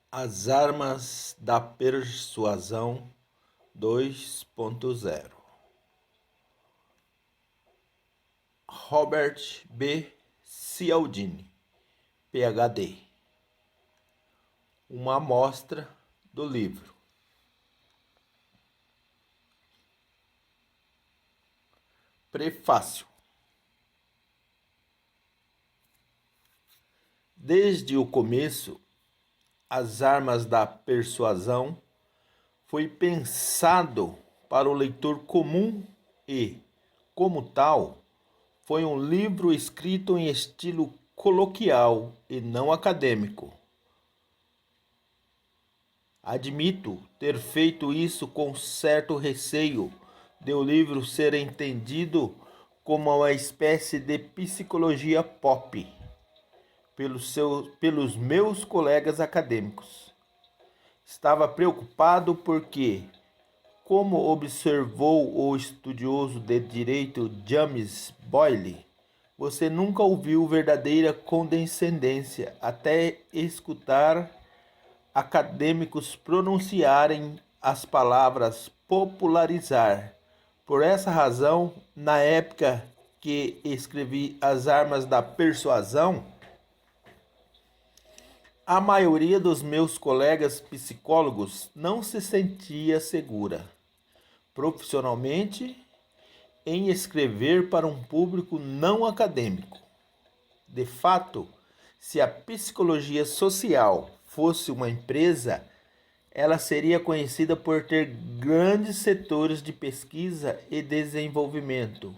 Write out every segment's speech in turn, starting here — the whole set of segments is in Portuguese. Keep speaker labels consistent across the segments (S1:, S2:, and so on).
S1: As armas da persuasão 2.0. Robert B. Cialdini, PhD. Uma amostra do livro. Prefácio. Desde o começo, as armas da persuasão foi pensado para o leitor comum e, como tal, foi um livro escrito em estilo coloquial e não acadêmico. Admito ter feito isso com certo receio de o livro ser entendido como uma espécie de psicologia pop pelos meus colegas acadêmicos. Estava preocupado porque, como observou o estudioso de direito James Boyle, você nunca ouviu verdadeira condescendência até escutar acadêmicos pronunciarem as palavras popularizar. Por essa razão, na época que escrevi As Armas da Persuasão, a maioria dos meus colegas psicólogos não se sentia segura, profissionalmente, em escrever para um público não acadêmico. De fato, se a psicologia social fosse uma empresa, ela seria conhecida por ter grandes setores de pesquisa e desenvolvimento,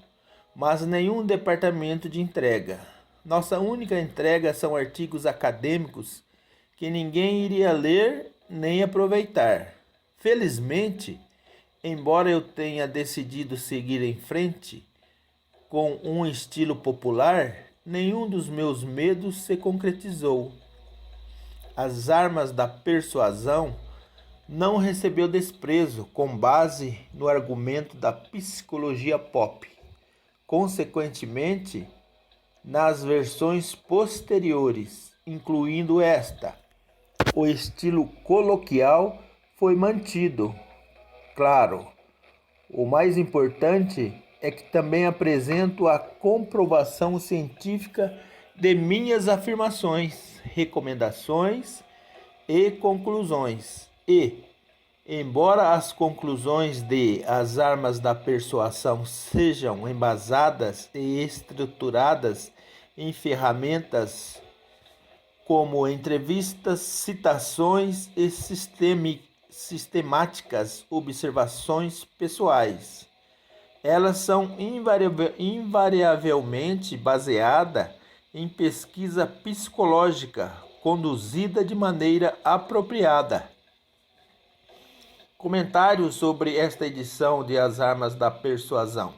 S1: mas nenhum departamento de entrega. Nossa única entrega são artigos acadêmicos que ninguém iria ler nem aproveitar. Felizmente, embora eu tenha decidido seguir em frente com um estilo popular, nenhum dos meus medos se concretizou. As armas da persuasão não recebeu desprezo com base no argumento da psicologia pop. Consequentemente, nas versões posteriores, incluindo esta, o estilo coloquial foi mantido. Claro, o mais importante é que também apresento a comprovação científica de minhas afirmações, recomendações e conclusões. E, embora as conclusões de As Armas da Persuasão sejam embasadas e estruturadas em ferramentas como entrevistas, citações e sistemáticas observações pessoais, elas são invariavelmente baseadas em pesquisa psicológica conduzida de maneira apropriada. Comentários sobre esta edição de As Armas da Persuasão.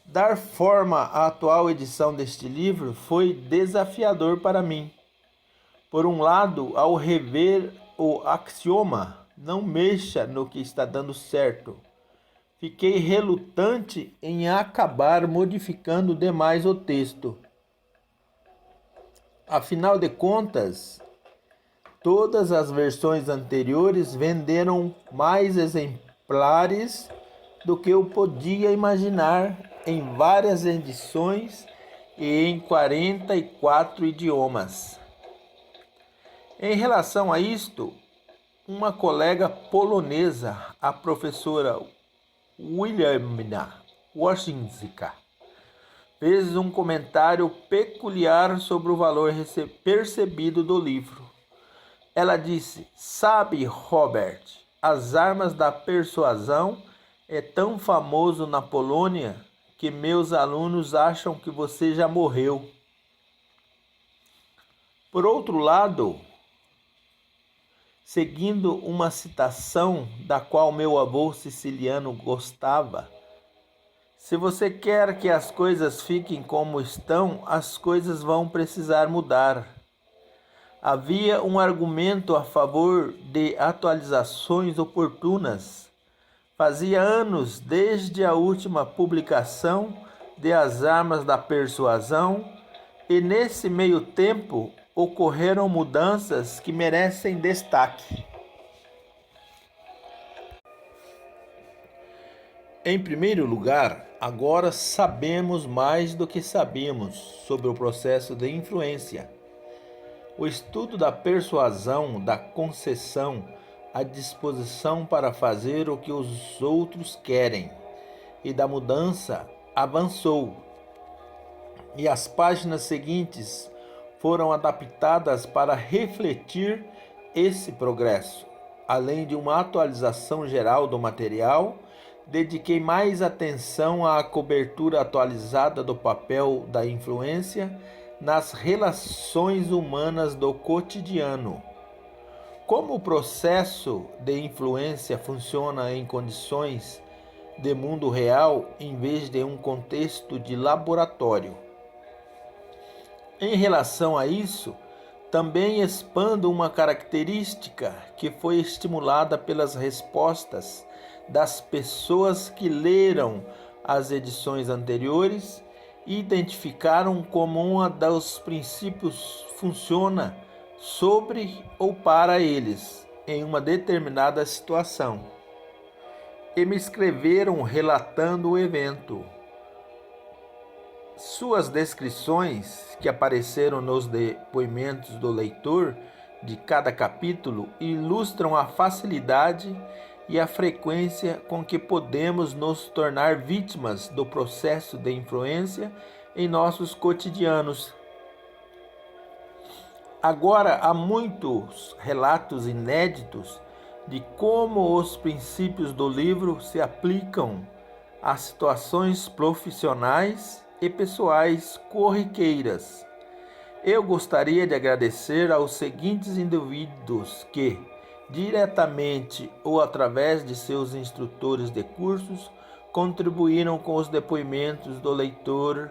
S1: Dar forma à atual edição deste livro foi desafiador para mim. Por um lado, ao rever o axioma, não mexa no que está dando certo, fiquei relutante em acabar modificando demais o texto. Afinal de contas, todas as versões anteriores venderam mais exemplares do que eu podia imaginar em várias edições e em 44 idiomas. Em relação a isto, uma colega polonesa, a professora Wilhelmina Waszynska, fez um comentário peculiar sobre o valor percebido do livro. Ela disse: "Sabe, Robert, As Armas da Persuasão é tão famoso na Polônia que meus alunos acham que você já morreu." Por outro lado, seguindo uma citação da qual meu avô siciliano gostava, se você quer que as coisas fiquem como estão, as coisas vão precisar mudar. Havia um argumento a favor de atualizações oportunas. Fazia anos desde a última publicação de As Armas da Persuasão, e nesse meio tempo ocorreram mudanças que merecem destaque. Em primeiro lugar, agora sabemos mais do que sabíamos sobre o processo de influência. O estudo da persuasão, da concessão, a disposição para fazer o que os outros querem e da mudança avançou. E as páginas seguintes foram adaptadas para refletir esse progresso. Além de uma atualização geral do material, dediquei mais atenção à cobertura atualizada do papel da influência nas relações humanas do cotidiano. Como o processo de influência funciona em condições de mundo real em vez de um contexto de laboratório. Em relação a isso, também expando uma característica que foi estimulada pelas respostas das pessoas que leram as edições anteriores e identificaram como um dos princípios funciona sobre ou para eles em uma determinada situação. E me escreveram relatando o evento. Suas descrições, que apareceram nos depoimentos do leitor de cada capítulo, ilustram a facilidade e a frequência com que podemos nos tornar vítimas do processo de influência em nossos cotidianos. Agora, há muitos relatos inéditos de como os princípios do livro se aplicam a situações profissionais e pessoais corriqueiras. Eu gostaria de agradecer aos seguintes indivíduos que, diretamente ou através de seus instrutores de cursos, contribuíram com os depoimentos do leitor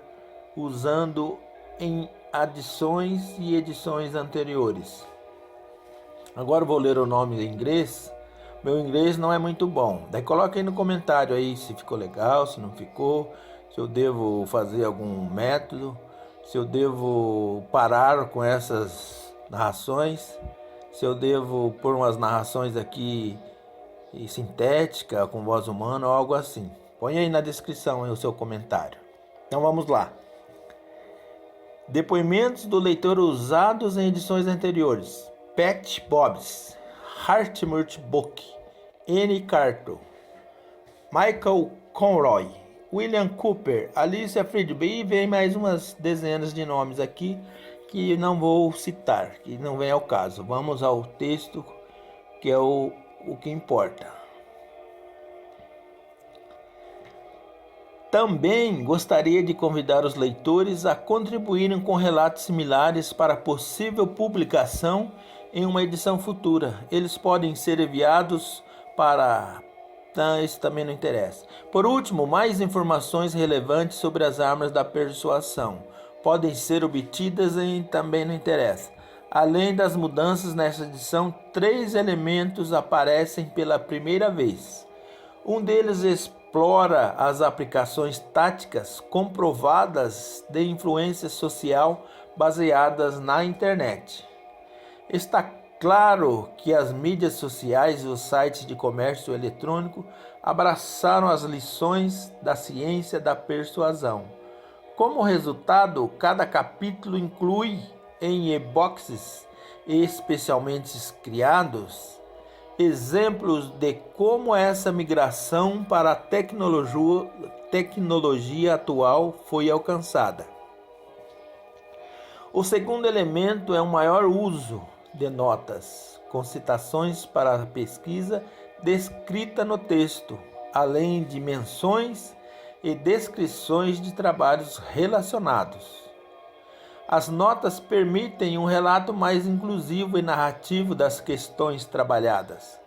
S1: usando em adições e edições anteriores. Agora eu vou ler o nome em inglês. Meu inglês não é muito bom. Daí coloca aí no comentário aí se ficou legal, se não ficou, se eu devo fazer algum método, se eu devo parar com essas narrações, se eu devo pôr umas narrações aqui sintética, com voz humana ou algo assim. Põe aí na descrição aí o seu comentário. Então vamos lá. Depoimentos do leitor usados em edições anteriores. Pat Bobbs, Hartmut Book, N. Carto, Michael Conroy, William Cooper, Alicia Friedby, e vem mais umas dezenas de nomes aqui que não vou citar, que não vem ao caso. Vamos ao texto, que é o que importa. Também gostaria de convidar os leitores a contribuírem com relatos similares para possível publicação em uma edição futura. Eles podem ser enviados para... Isso também não interessa. Por último, mais informações relevantes sobre as armas da persuasão podem ser obtidas e também não interessa. Além das mudanças nessa edição, 3 elementos aparecem pela primeira vez. Um deles explora as aplicações táticas comprovadas de influência social baseadas na internet. Está claro que as mídias sociais e os sites de comércio eletrônico abraçaram as lições da ciência da persuasão. Como resultado, cada capítulo inclui em e-boxes especialmente criados exemplos de como essa migração para a tecnologia atual foi alcançada. O segundo elemento é o maior uso de notas, com citações para a pesquisa descrita no texto, além de menções e descrições de trabalhos relacionados. As notas permitem um relato mais inclusivo e narrativo das questões trabalhadas.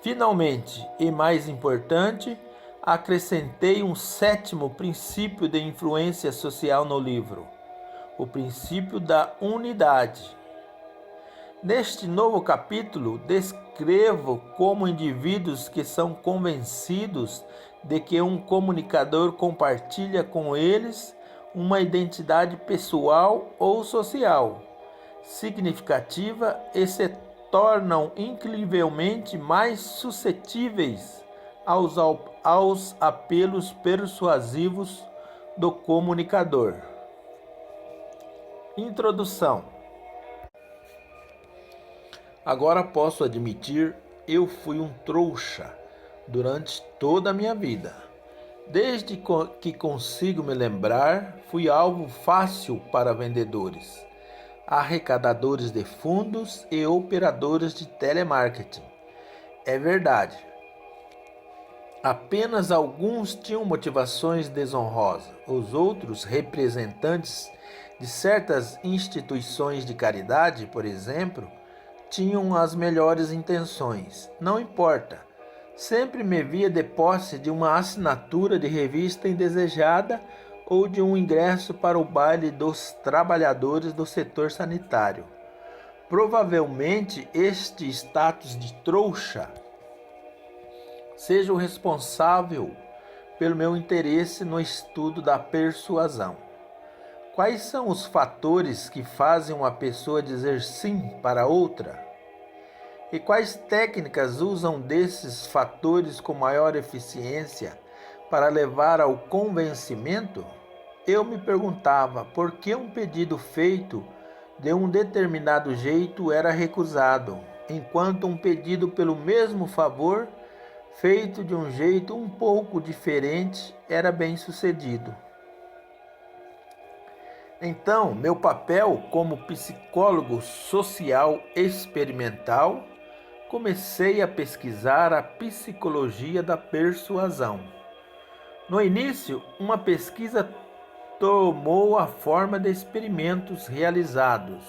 S1: Finalmente, e mais importante, acrescentei um 7º princípio de influência social no livro, o princípio da unidade. Neste novo capítulo, descrevo como indivíduos que são convencidos de que um comunicador compartilha com eles uma identidade pessoal ou social, significativa e se tornam incrivelmente mais suscetíveis aos apelos persuasivos do comunicador. Introdução. Agora posso admitir, eu fui um trouxa durante toda a minha vida. Desde que consigo me lembrar, fui alvo fácil para vendedores, arrecadadores de fundos e operadores de telemarketing. É verdade. Apenas alguns tinham motivações desonrosas. Os outros, representantes de certas instituições de caridade, por exemplo, tinham as melhores intenções. Não importa. Sempre me via de posse de uma assinatura de revista indesejada ou de um ingresso para o baile dos trabalhadores do setor sanitário. Provavelmente este status de trouxa seja o responsável pelo meu interesse no estudo da persuasão. Quais são os fatores que fazem uma pessoa dizer sim para outra? E quais técnicas usam desses fatores com maior eficiência para levar ao convencimento? Eu me perguntava por que um pedido feito de um determinado jeito era recusado, enquanto um pedido pelo mesmo favor, feito de um jeito um pouco diferente, era bem sucedido. Então, meu papel como psicólogo social experimental, comecei a pesquisar a psicologia da persuasão. No início, uma pesquisa tomou a forma de experimentos realizados,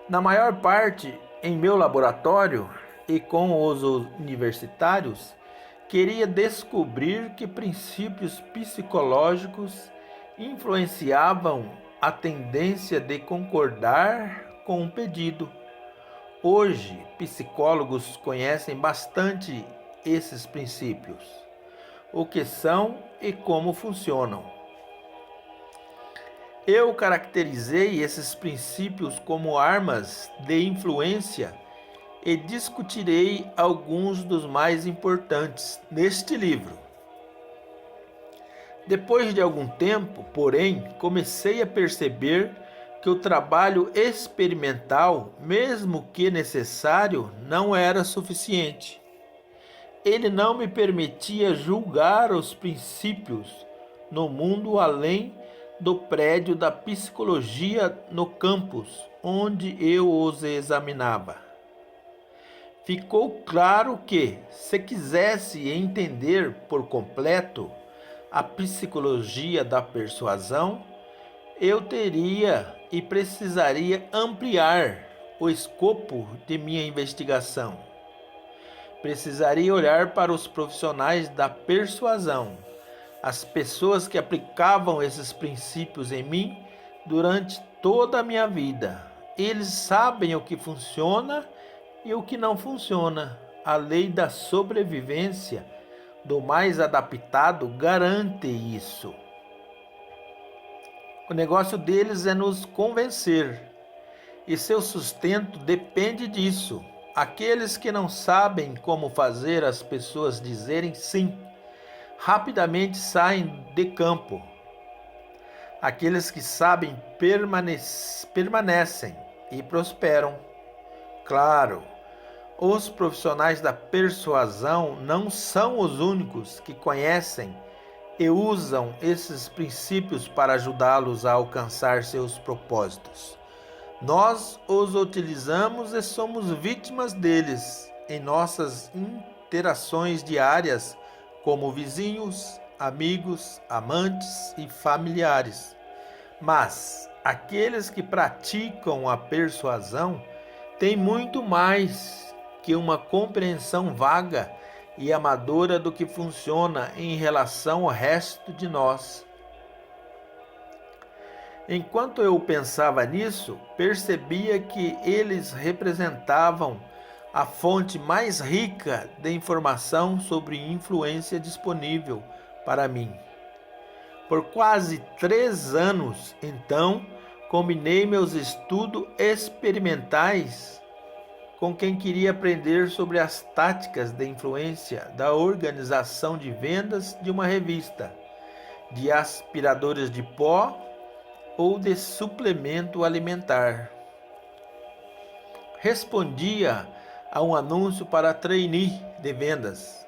S1: na maior parte em meu laboratório e com os universitários. Queria descobrir que princípios psicológicos influenciavam a tendência de concordar com um pedido. Hoje, psicólogos conhecem bastante esses princípios, o que são e como funcionam. Eu caracterizei esses princípios como armas de influência e discutirei alguns dos mais importantes neste livro. Depois de algum tempo, porém, comecei a perceber que o trabalho experimental, mesmo que necessário, não era suficiente. Ele não me permitia julgar os princípios no mundo além do prédio da psicologia no campus, onde eu os examinava. Ficou claro que, se quisesse entender por completo a psicologia da persuasão, eu teria e precisaria ampliar o escopo de minha investigação. Precisaria olhar para os profissionais da persuasão, as pessoas que aplicavam esses princípios em mim durante toda a minha vida. Eles sabem o que funciona e o que não funciona. A lei da sobrevivência do mais adaptado garante isso. O negócio deles é nos convencer, e seu sustento depende disso. Aqueles que não sabem como fazer as pessoas dizerem sim, rapidamente saem de campo. Aqueles que sabem permanecem e prosperam. Claro, os profissionais da persuasão não são os únicos que conhecem e usam esses princípios para ajudá-los a alcançar seus propósitos. Nós os utilizamos e somos vítimas deles em nossas interações diárias como vizinhos, amigos, amantes e familiares. Mas aqueles que praticam a persuasão têm muito mais que uma compreensão vaga e amadora do que funciona em relação ao resto de nós. Enquanto eu pensava nisso, percebia que eles representavam a fonte mais rica de informação sobre influência disponível para mim. Por quase 3 anos, então, combinei meus estudos experimentais com quem queria aprender sobre as táticas de influência da organização de vendas de uma revista, de aspiradores de pó ou de suplemento alimentar. Respondia a um anúncio para trainee de vendas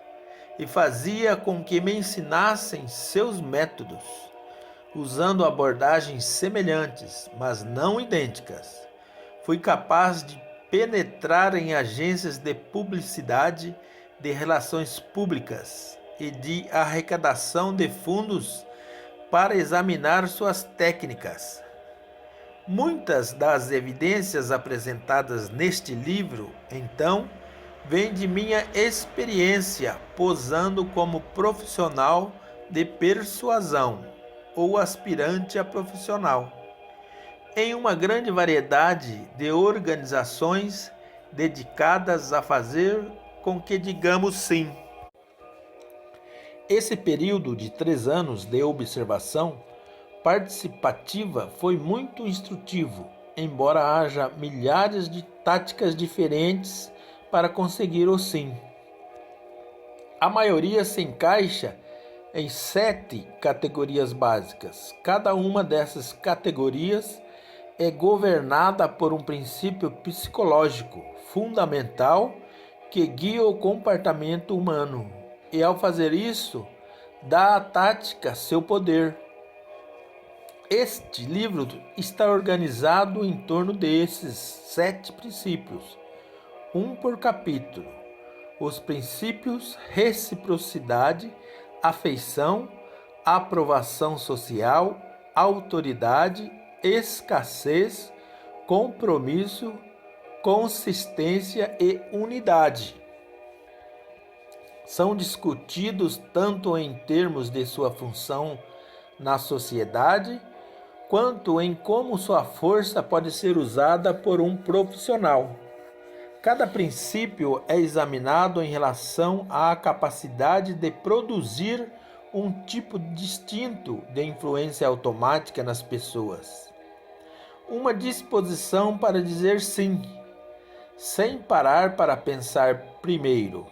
S1: e fazia com que me ensinassem seus métodos, usando abordagens semelhantes, mas não idênticas. Fui capaz de penetrar em agências de publicidade, de relações públicas e de arrecadação de fundos para examinar suas técnicas. Muitas das evidências apresentadas neste livro, então, vêm de minha experiência posando como profissional de persuasão ou aspirante a profissional, em uma grande variedade de organizações dedicadas a fazer com que digamos sim. Esse período de 3 anos de observação participativa foi muito instrutivo, embora haja milhares de táticas diferentes para conseguir o sim. A maioria se encaixa em 7 categorias básicas. Cada uma dessas categorias é governada por um princípio psicológico fundamental que guia o comportamento humano, e ao fazer isso, dá à tática seu poder. Este livro está organizado em torno desses 7 princípios, um por capítulo. Os princípios: reciprocidade, afeição, aprovação social, autoridade, escassez, compromisso, consistência e unidade. São discutidos tanto em termos de sua função na sociedade, quanto em como sua força pode ser usada por um profissional. Cada princípio é examinado em relação à capacidade de produzir um tipo distinto de influência automática nas pessoas. Uma disposição para dizer sim, sem parar para pensar primeiro.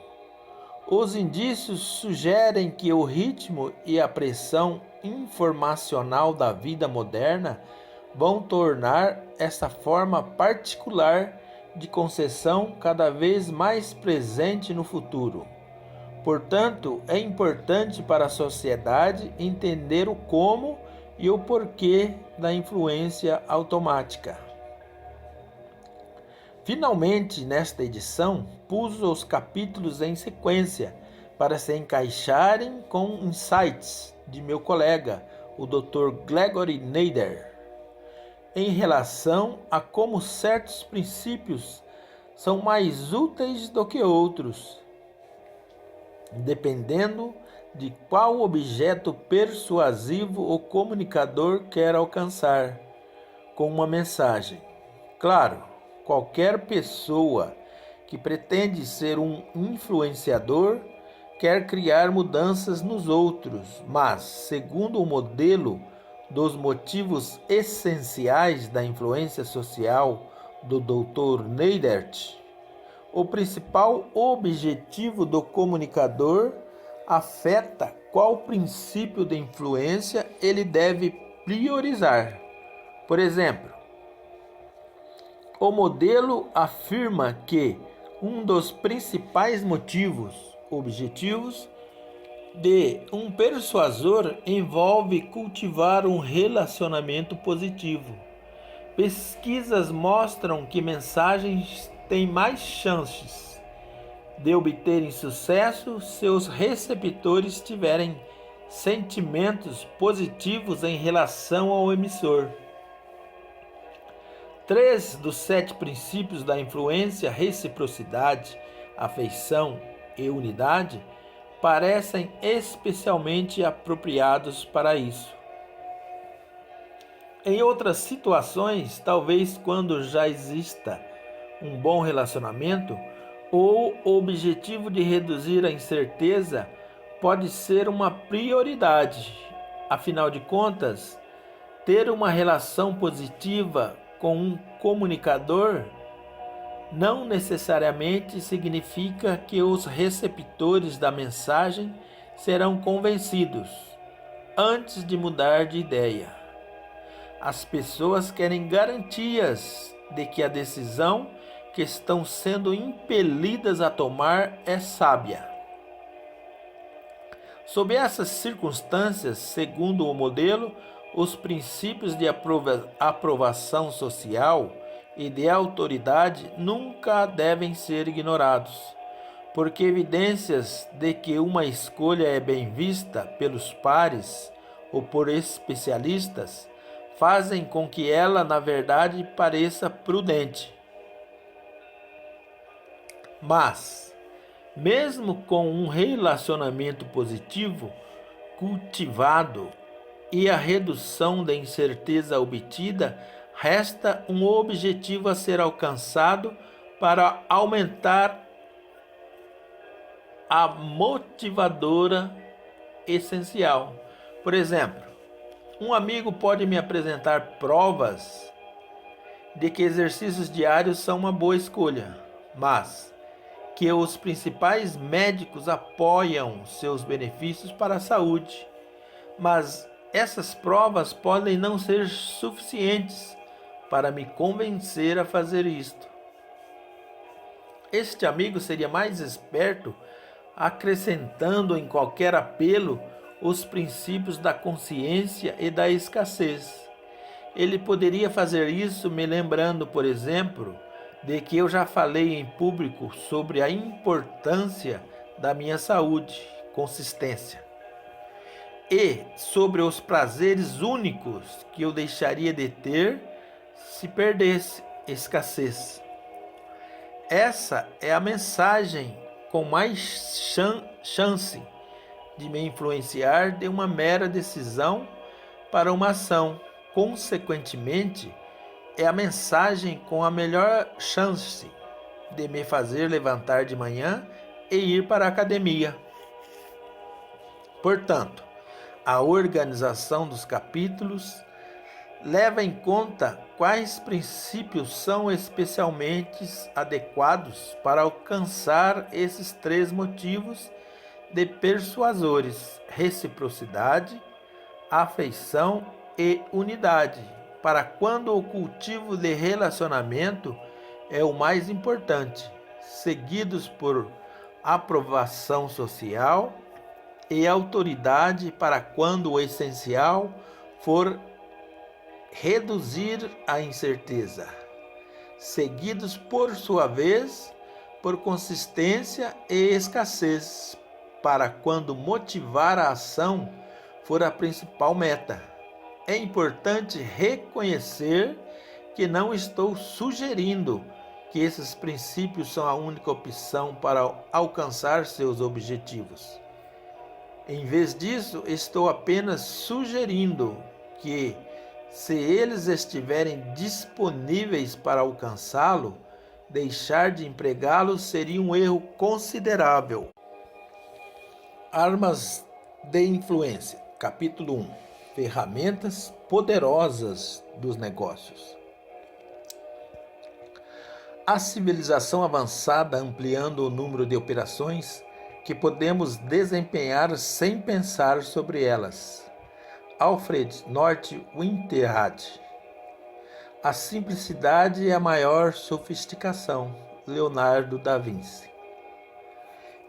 S1: Os indícios sugerem que o ritmo e a pressão informacional da vida moderna vão tornar essa forma particular de concessão cada vez mais presente no futuro. Portanto, é importante para a sociedade entender o como e o porquê da influência automática. Finalmente, nesta edição, pus os capítulos em sequência para se encaixarem com insights de meu colega, o Dr. Gregory Nader, em relação a como certos princípios são mais úteis do que outros, dependendo de qual objeto persuasivo o comunicador quer alcançar com uma mensagem. Claro, qualquer pessoa que pretende ser um influenciador quer criar mudanças nos outros, mas, segundo o modelo dos motivos essenciais da influência social do Dr. Neidert, o principal objetivo do comunicador afeta qual princípio de influência ele deve priorizar. Por exemplo, o modelo afirma que um dos principais objetivos de um persuasor envolve cultivar um relacionamento positivo. Pesquisas mostram que mensagens têm mais chances de obterem sucesso se os receptores tiverem sentimentos positivos em relação ao emissor. 3 dos 7 princípios da influência, reciprocidade, afeição e unidade, parecem especialmente apropriados para isso. Em outras situações, talvez quando já exista um bom relacionamento, o objetivo de reduzir a incerteza pode ser uma prioridade. Afinal de contas, Ter uma relação positiva com um comunicador não necessariamente significa que os receptores da mensagem serão convencidos antes de mudar de ideia. As pessoas querem garantias de que a decisão que estão sendo impelidas a tomar é sábia. Sob essas circunstâncias, segundo o modelo, os princípios de aprovação social e de autoridade nunca devem ser ignorados, porque evidências de que uma escolha é bem vista pelos pares ou por especialistas fazem com que ela, na verdade, pareça prudente. Mas, mesmo com um relacionamento positivo cultivado e a redução da incerteza obtida, resta um objetivo a ser alcançado para aumentar a motivadora essencial. Por exemplo, um amigo pode me apresentar provas de que exercícios diários são uma boa escolha, mas que os principais médicos apoiam seus benefícios para a saúde. Mas essas provas podem não ser suficientes para me convencer a fazer isto. Este amigo seria mais esperto acrescentando em qualquer apelo os princípios da consciência e da escassez. Ele poderia fazer isso me lembrando, por exemplo, de que eu já falei em público sobre a importância da minha saúde, consistência, e sobre os prazeres únicos que eu deixaria de ter se perdesse, escassez. Essa é a mensagem com mais chance de me influenciar de uma mera decisão para uma ação. Consequentemente, é a mensagem com a melhor chance de me fazer levantar de manhã e ir para a academia. Portanto, a organização dos capítulos leva em conta quais princípios são especialmente adequados para alcançar esses três motivos de persuasores: reciprocidade, afeição e unidade, para quando o cultivo de relacionamento é o mais importante, seguidos por aprovação social e autoridade para quando o essencial for reduzir a incerteza, seguidos por sua vez por consistência e escassez, para quando motivar a ação for a principal meta. É importante reconhecer que não estou sugerindo que esses princípios são a única opção para alcançar seus objetivos. Em vez disso, estou apenas sugerindo que, se eles estiverem disponíveis para alcançá-lo, deixar de empregá-los seria um erro considerável. Armas de influência. Capítulo 1. Ferramentas poderosas dos negócios. A civilização avançada ampliando o número de operações que podemos desempenhar sem pensar sobre elas. Alfred North Whitehead. A simplicidade é a maior sofisticação. Leonardo da Vinci.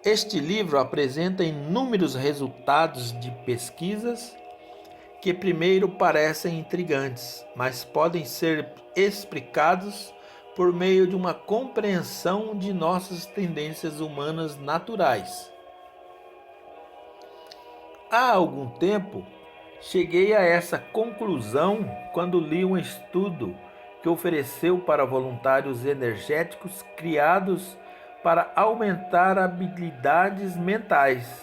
S1: Este livro apresenta inúmeros resultados de pesquisas que primeiro parecem intrigantes, mas podem ser explicados por meio de uma compreensão de nossas tendências humanas naturais. Há algum tempo, cheguei a essa conclusão quando li um estudo que ofereceu para voluntários energéticos criados para aumentar habilidades mentais.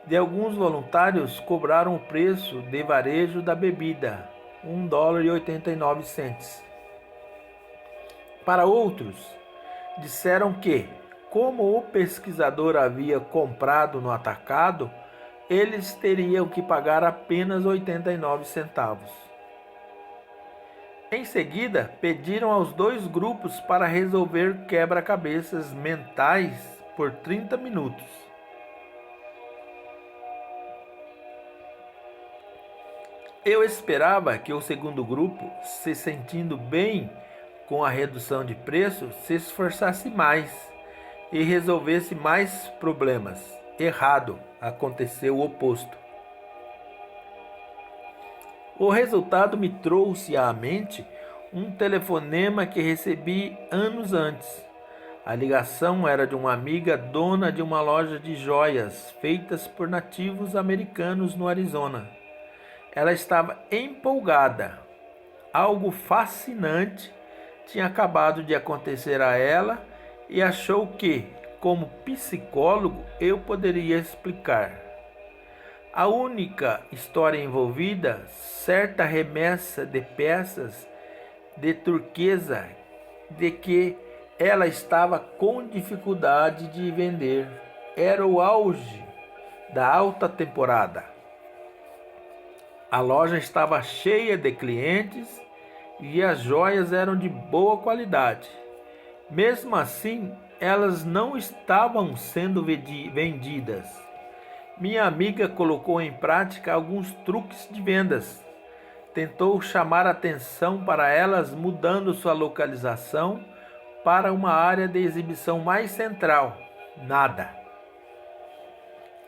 S1: De alguns voluntários cobraram o preço de varejo da bebida, $1,89. Para outros, disseram que, como o pesquisador havia comprado no atacado, eles teriam que pagar apenas 89 centavos. Em seguida, pediram aos dois grupos para resolver quebra-cabeças mentais por 30 minutos. Eu esperava que o segundo grupo, se sentindo bem com a redução de preço, se esforçasse mais e resolvesse mais problemas. Errado, aconteceu o oposto. O resultado me trouxe à mente um telefonema que recebi anos antes. A ligação era de uma amiga dona de uma loja de joias feitas por nativos americanos no Arizona. Ela estava empolgada. Algo fascinante tinha acabado de acontecer a ela e achou que, como psicólogo, eu poderia explicar. A única história envolvida, certa remessa de peças de turquesa de que ela estava com dificuldade de vender. Era o auge da alta temporada. A loja estava cheia de clientes e as joias eram de boa qualidade. Mesmo assim, elas não estavam sendo vendidas. Minha amiga colocou em prática alguns truques de vendas. Tentou chamar atenção para elas, mudando sua localização para uma área de exibição mais central. Nada.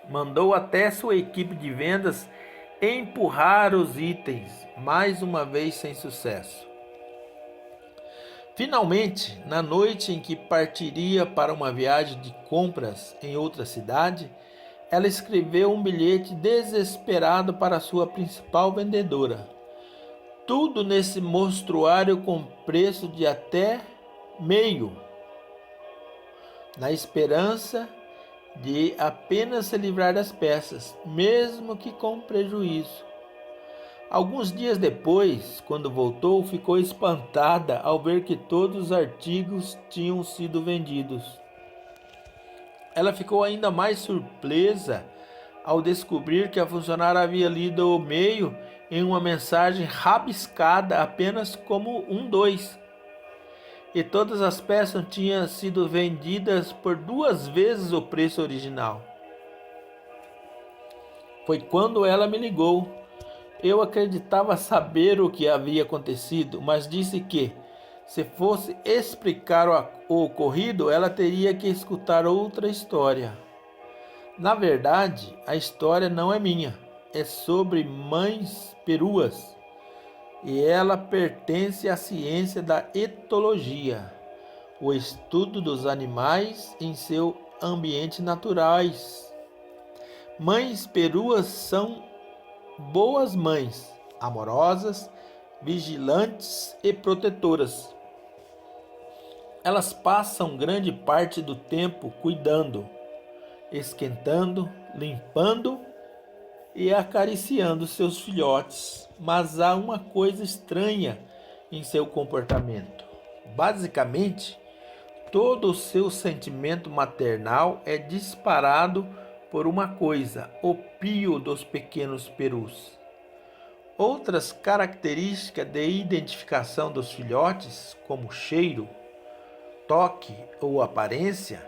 S1: Mandou até sua equipe de vendas empurrar os itens, mais uma vez sem sucesso. Finalmente, na noite em que partiria para uma viagem de compras em outra cidade, ela escreveu um bilhete desesperado para sua principal vendedora. Tudo nesse mostruário com preço de até meio, na esperança de apenas se livrar das peças, mesmo que com prejuízo. Alguns dias depois, quando voltou, ficou espantada ao ver que todos os artigos tinham sido vendidos. Ela ficou ainda mais surpresa ao descobrir que a funcionária havia lido o e-mail em uma mensagem rabiscada apenas como 2. E todas as peças tinham sido vendidas por 2 vezes o preço original. Foi quando ela me ligou. Eu acreditava saber o que havia acontecido, mas disse que, se fosse explicar o ocorrido, ela teria que escutar outra história. Na verdade, a história não é minha, é sobre mães peruas, e ela pertence à ciência da etologia, o estudo dos animais em seu ambiente naturais. Mães peruas são boas mães, amorosas, vigilantes e protetoras. Elas passam grande parte do tempo cuidando, esquentando, limpando e acariciando seus filhotes, mas há uma coisa estranha em seu comportamento. Basicamente, todo o seu sentimento maternal é disparado por uma coisa, o pio dos pequenos perus. Outras características de identificação dos filhotes, como cheiro, toque ou aparência,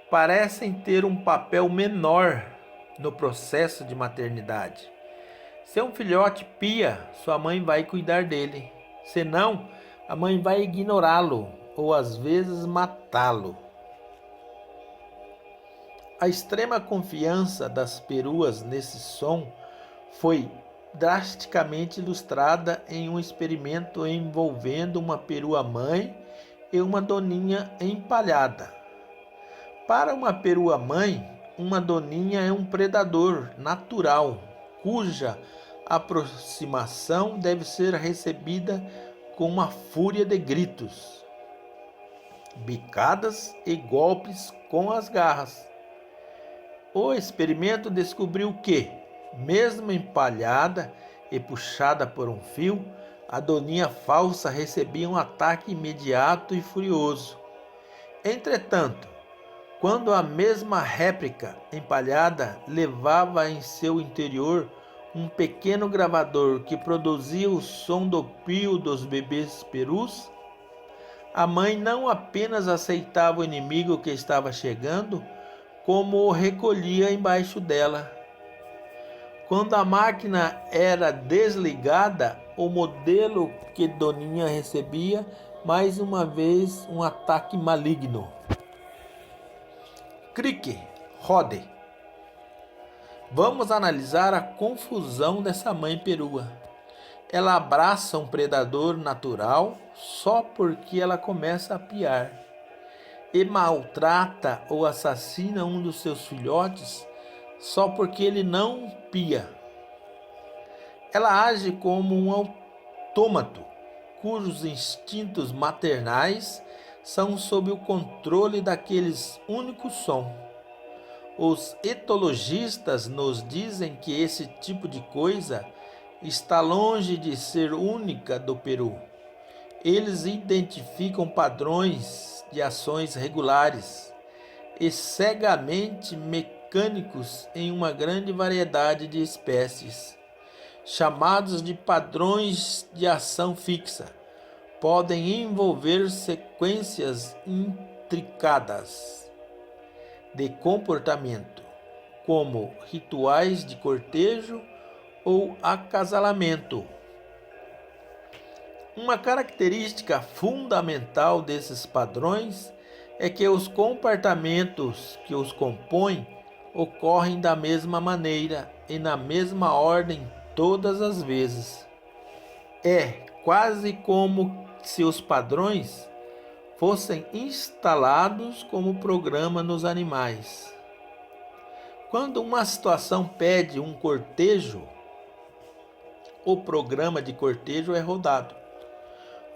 S1: parecem ter um papel menor no processo de maternidade. Se um filhote pia, sua mãe vai cuidar dele. Se não, a mãe vai ignorá-lo ou às vezes matá-lo. A extrema confiança das peruas nesse som foi drasticamente ilustrada em um experimento envolvendo uma perua mãe e uma doninha empalhada. Para uma perua mãe, uma doninha é um predador natural, cuja aproximação deve ser recebida com uma fúria de gritos, bicadas e golpes com as garras. O experimento descobriu que, mesmo empalhada e puxada por um fio, a doninha falsa recebia um ataque imediato e furioso. Entretanto, quando a mesma réplica empalhada levava em seu interior um pequeno gravador que produzia o som do pio dos bebês perus, a mãe não apenas aceitava o inimigo que estava chegando, como o recolhia embaixo dela. Quando a máquina era desligada, o modelo que Doninha recebia mais uma vez um ataque maligno. Clique, rode. Vamos analisar a confusão dessa mãe perua. Ela abraça um predador natural só porque ela começa a piar, e maltrata ou assassina um dos seus filhotes só porque ele não pia. Ela age como um autômato, cujos instintos maternais são sob o controle daqueles únicos som. Os etologistas nos dizem que esse tipo de coisa está longe de ser única do Peru. Eles identificam padrões de ações regulares e cegamente mecânicos em uma grande variedade de espécies, chamados de padrões de ação fixa. Podem envolver sequências intricadas de comportamento, como rituais de cortejo ou acasalamento. Uma característica fundamental desses padrões é que os comportamentos que os compõem ocorrem da mesma maneira e na mesma ordem todas as vezes. É quase como se os padrões fossem instalados como programa nos animais. Quando uma situação pede um cortejo, o programa de cortejo é rodado.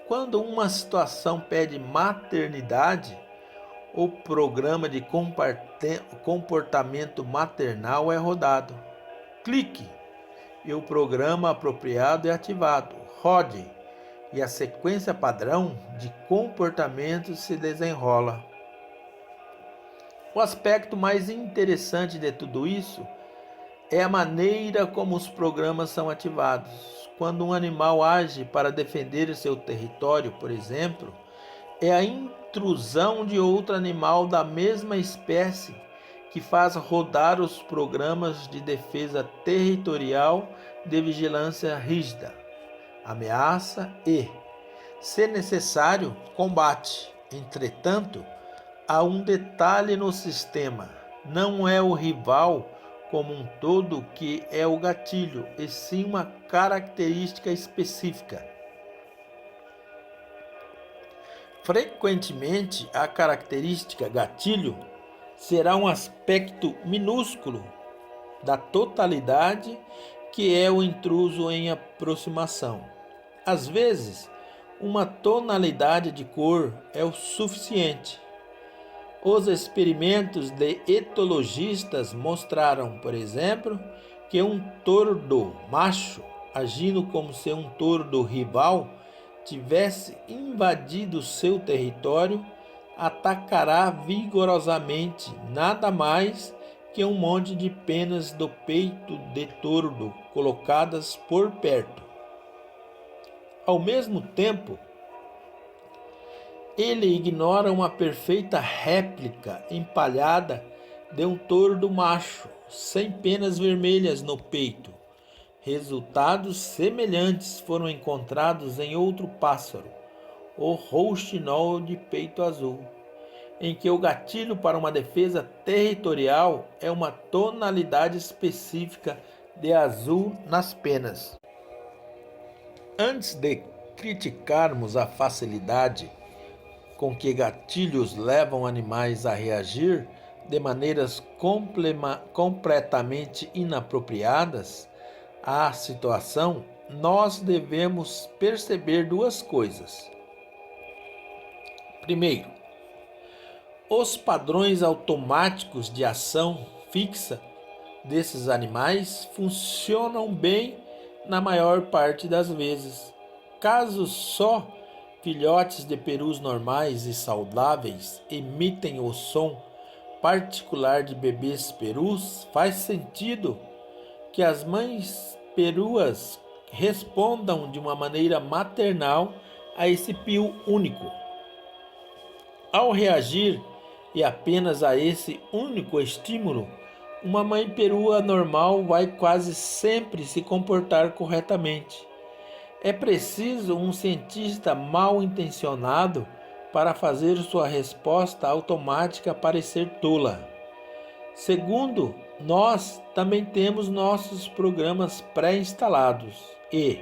S1: Quando uma situação pede maternidade, o programa de comportamento maternal é rodado. Clique e o programa apropriado é ativado. Rode e a sequência padrão de comportamento se desenrola. O aspecto mais interessante de tudo isso é a maneira como os programas são ativados. Quando um animal age para defender seu território, por exemplo, é a intrusão de outro animal da mesma espécie que faz rodar os programas de defesa territorial de vigilância rígida, ameaça e, se necessário, combate. Entretanto, há um detalhe no sistema: não é o rival como um todo que é o gatilho, e sim uma característica específica. Frequentemente, a característica gatilho será um aspecto minúsculo da totalidade que é o intruso em aproximação. Às vezes, uma tonalidade de cor é o suficiente. Os experimentos de etologistas mostraram, por exemplo, que um tordo macho, agindo como se um tordo rival tivesse invadido seu território, atacará vigorosamente nada mais que um monte de penas do peito de tordo colocadas por perto. Ao mesmo tempo, ele ignora uma perfeita réplica empalhada de um tordo macho, sem penas vermelhas no peito. Resultados semelhantes foram encontrados em outro pássaro, o rouxinol de peito azul, em que o gatilho para uma defesa territorial é uma tonalidade específica de azul nas penas. Antes de criticarmos a facilidade com que gatilhos levam animais a reagir de maneiras completamente inapropriadas à situação, nós devemos perceber duas coisas. Primeiro, os padrões automáticos de ação fixa desses animais funcionam bem na maior parte das vezes. Caso só filhotes de perus normais e saudáveis emitem o som particular de bebês perus, faz sentido que as mães peruas respondam de uma maneira maternal a esse pio único. Ao reagir e apenas a esse único estímulo, uma mãe perua normal vai quase sempre se comportar corretamente. É preciso um cientista mal intencionado para fazer sua resposta automática parecer tola. Segundo, nós também temos nossos programas pré-instalados e,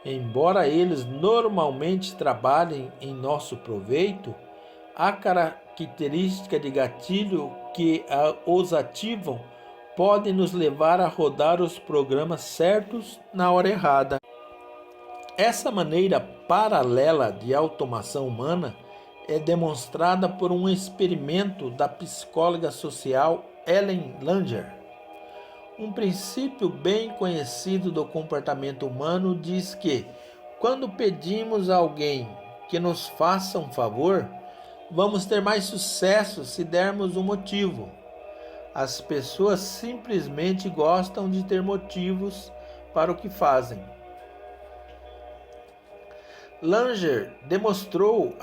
S1: embora eles normalmente trabalhem em nosso proveito, a característica de gatilho que os ativam pode nos levar a rodar os programas certos na hora errada. Essa maneira paralela de automação humana é demonstrada por um experimento da psicóloga social Ellen Langer. Um princípio bem conhecido do comportamento humano diz que, quando pedimos a alguém que nos faça um favor, vamos ter mais sucesso se dermos um motivo. As pessoas simplesmente gostam de ter motivos para o que fazem. Langer demonstrou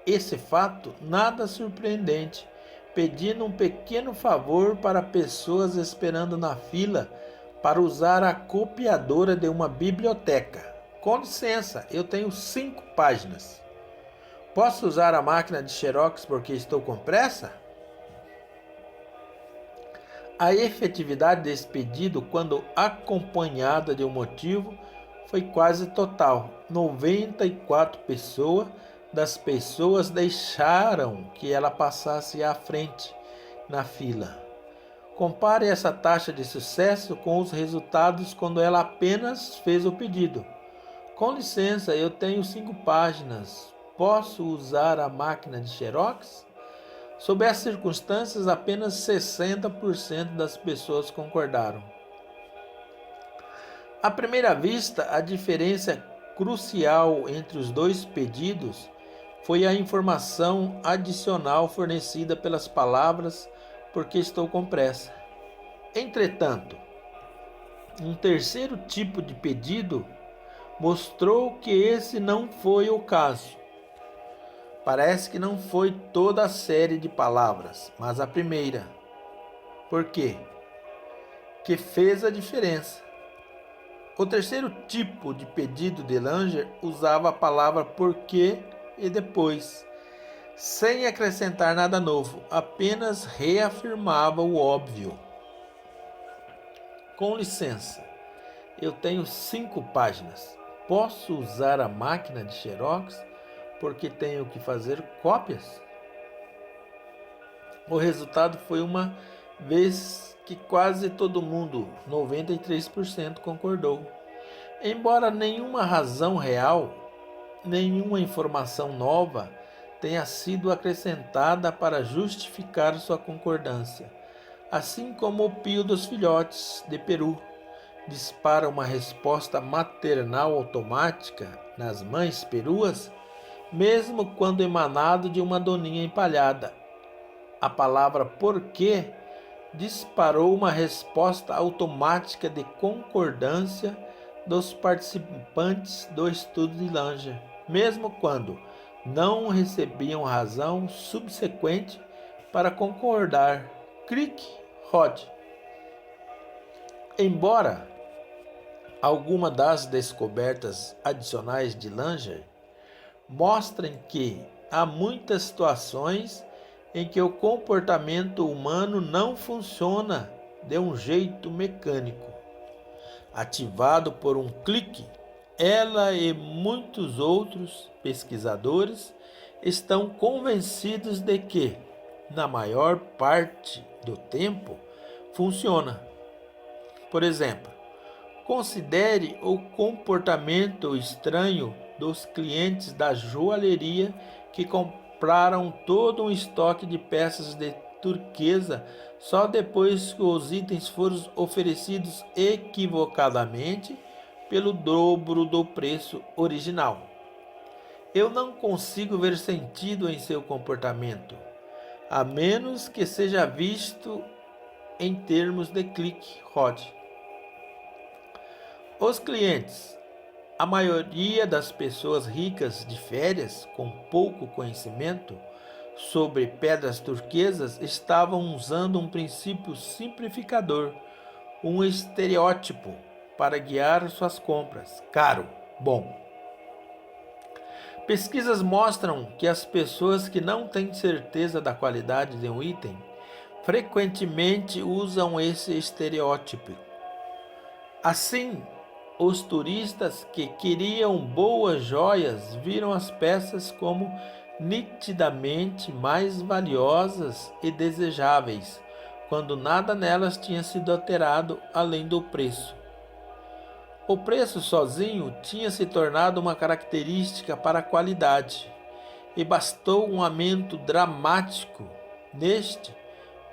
S1: esse fato nada surpreendente, pedindo um pequeno favor para pessoas esperando na fila para usar a copiadora de uma biblioteca. Com licença, eu tenho 5 páginas. Posso usar a máquina de xerox porque estou com pressa? A efetividade desse pedido, quando acompanhada de um motivo, foi quase total. 94% das pessoas deixaram que ela passasse à frente na fila. Compare essa taxa de sucesso com os resultados quando ela apenas fez o pedido. Com licença, eu tenho 5 páginas. Posso usar a máquina de xerox? Sob essas circunstâncias, apenas 60% das pessoas concordaram. À primeira vista, a diferença crucial entre os dois pedidos foi a informação adicional fornecida pelas palavras "porque estou com pressa". Entretanto, um terceiro tipo de pedido mostrou que esse não foi o caso. Parece que não foi toda a série de palavras, mas a primeira. Por quê? Que fez a diferença. O terceiro tipo de pedido de Langer usava a palavra "porque" e "depois", sem acrescentar nada novo, apenas reafirmava o óbvio. Com licença, eu tenho 5 páginas. Posso usar a máquina de xerox porque tenho que fazer cópias? O resultado foi uma vez que quase todo mundo, 93%, concordou. Embora nenhuma razão real, nenhuma informação nova tenha sido acrescentada para justificar sua concordância, assim como o pio dos filhotes de peru dispara uma resposta maternal automática nas mães peruas, mesmo quando emanado de uma doninha empalhada. A palavra "porquê" disparou uma resposta automática de concordância dos participantes do estudo de Langer, mesmo quando não recebiam razão subsequente para concordar. Crick, Rod. Embora alguma das descobertas adicionais de Langer mostrem que há muitas situações em que o comportamento humano não funciona de um jeito mecânico, ativado por um clique, ela e muitos outros pesquisadores estão convencidos de que, na maior parte do tempo, funciona. Por exemplo, considere o comportamento estranho dos clientes da joalheria que compraram todo um estoque de peças de turquesa só depois que os itens foram oferecidos equivocadamente pelo dobro do preço original. Eu não consigo ver sentido em seu comportamento. a menos que seja visto em termos de clique, rode. Os clientes. A maioria das pessoas ricas de férias, com pouco conhecimento sobre pedras turquesas, estavam usando um princípio simplificador, um estereótipo, para guiar suas compras. Caro, bom. Pesquisas mostram que as pessoas que não têm certeza da qualidade de um item frequentemente usam esse estereótipo. Assim, os turistas que queriam boas joias viram as peças como nitidamente mais valiosas e desejáveis, quando nada nelas tinha sido alterado além do preço. O preço sozinho tinha se tornado uma característica para a qualidade, e bastou um aumento dramático neste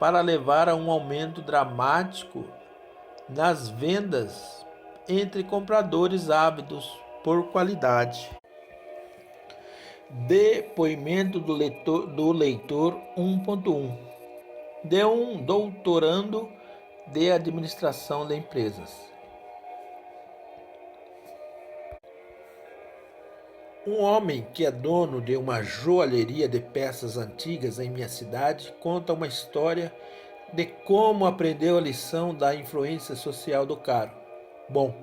S1: para levar a um aumento dramático nas vendas entre compradores ávidos por qualidade. Depoimento do leitor 1.1 de um doutorando de administração de empresas. Um homem que é dono de uma joalheria de peças antigas em minha cidade conta uma história de como aprendeu a lição da influência social do caro. Bom,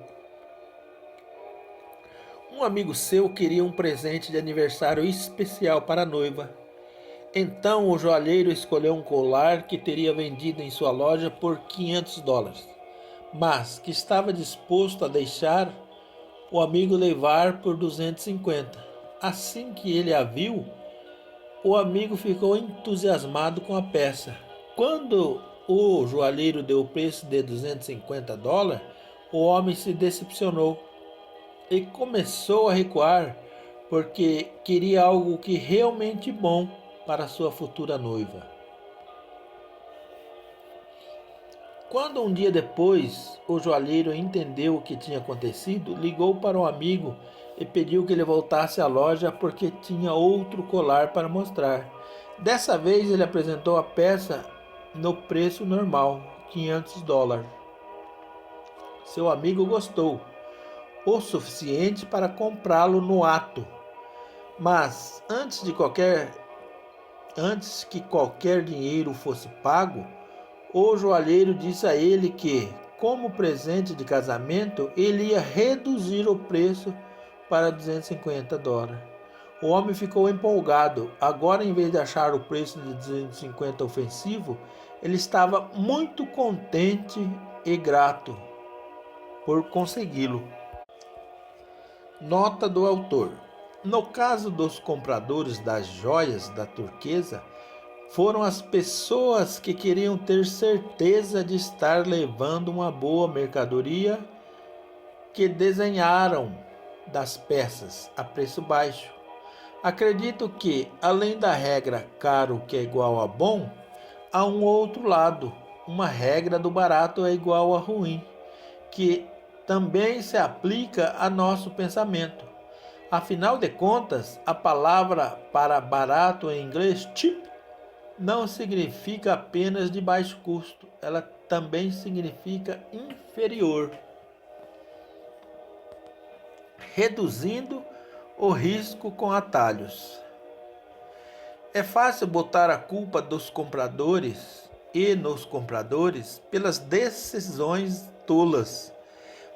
S1: um amigo seu queria um presente de aniversário especial para a noiva. Então o joalheiro escolheu um colar que teria vendido em sua loja por $500, mas que estava disposto a deixar o amigo levar por 250. Assim que ele a viu, o amigo ficou entusiasmado com a peça. Quando o joalheiro deu o preço de $250, o homem se decepcionou e começou a recuar porque queria algo que realmente bom para sua futura noiva. Quando um dia depois o joalheiro entendeu o que tinha acontecido, ligou para o amigo e pediu que ele voltasse à loja porque tinha outro colar para mostrar. Dessa vez ele apresentou a peça no preço normal, $500. Seu amigo gostou o suficiente para comprá-lo no ato, mas antes que qualquer dinheiro fosse pago, o joalheiro disse a ele que, como presente de casamento, ele ia reduzir o preço para $250. O homem ficou empolgado. Agora, em vez de achar o preço de 250 ofensivo, ele estava muito contente e grato por consegui-lo. Nota do autor: no caso dos compradores das joias da turquesa, foram as pessoas que queriam ter certeza de estar levando uma boa mercadoria que desenharam das peças a preço baixo. Acredito que, além da regra caro que é igual a bom, há um outro lado, uma regra do barato é igual a ruim, que também se aplica a nosso pensamento. Afinal de contas, a palavra para barato em inglês, cheap, não significa apenas de baixo custo, ela também significa inferior, reduzindo o risco com atalhos. É fácil botar a culpa dos compradores e nos compradores pelas decisões tolas,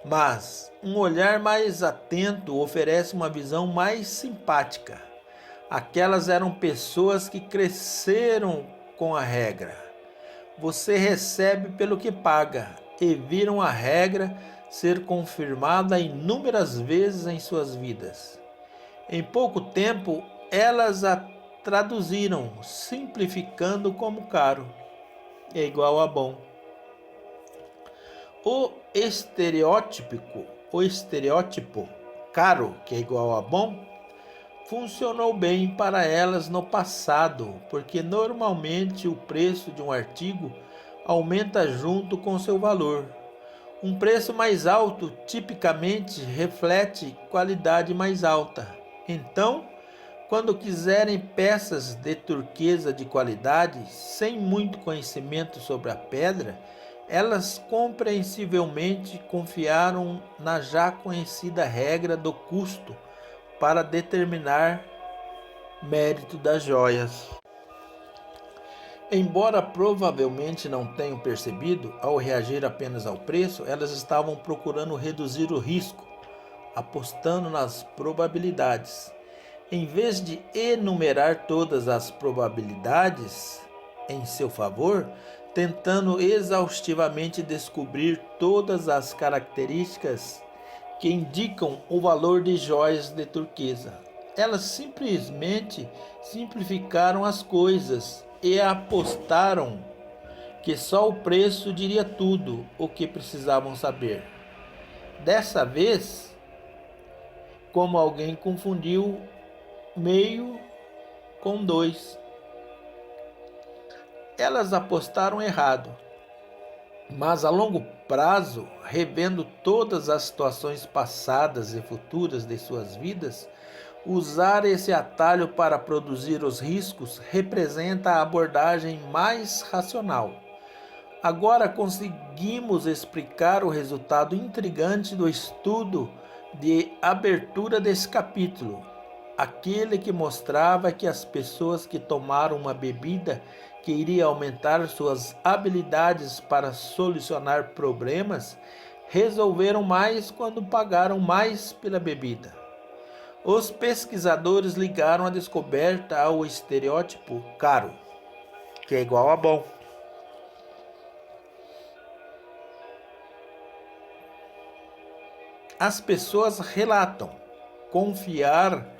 S1: mas um olhar mais atento oferece uma visão mais simpática. Aquelas eram pessoas que cresceram com a regra. Você recebe pelo que paga e viram a regra ser confirmada inúmeras vezes em suas vidas. Em pouco tempo, elas a traduziram, simplificando como caro é igual a bom. O estereótipo caro que é igual a bom funcionou bem para elas no passado, porque normalmente o preço de um artigo aumenta junto com seu valor. Um preço mais alto tipicamente reflete qualidade mais alta. Então, Quando quiserem peças de turquesa de qualidade, sem muito conhecimento sobre a pedra, elas compreensivelmente confiaram na já conhecida regra do custo para determinar mérito das joias. Embora provavelmente não tenham percebido, ao reagir apenas ao preço, elas estavam procurando reduzir o risco, apostando nas probabilidades. Em vez de enumerar todas as probabilidades em seu favor, tentando exaustivamente descobrir todas as características que indicam o valor de joias de turquesa, elas simplesmente simplificaram as coisas e apostaram que só o preço diria tudo o que precisavam saber. Dessa vez, como alguém confundiu meio com 2, elas apostaram errado. Mas a longo prazo, revendo todas as situações passadas e futuras de suas vidas, usar esse atalho para produzir os riscos representa a abordagem mais racional. Agora conseguimos explicar o resultado intrigante do estudo de abertura desse capítulo, aquele que mostrava que as pessoas que tomaram uma bebida que iria aumentar suas habilidades para solucionar problemas resolveram mais quando pagaram mais pela bebida. Os pesquisadores ligaram a descoberta ao estereótipo caro, que é igual a bom. As pessoas relatam confiar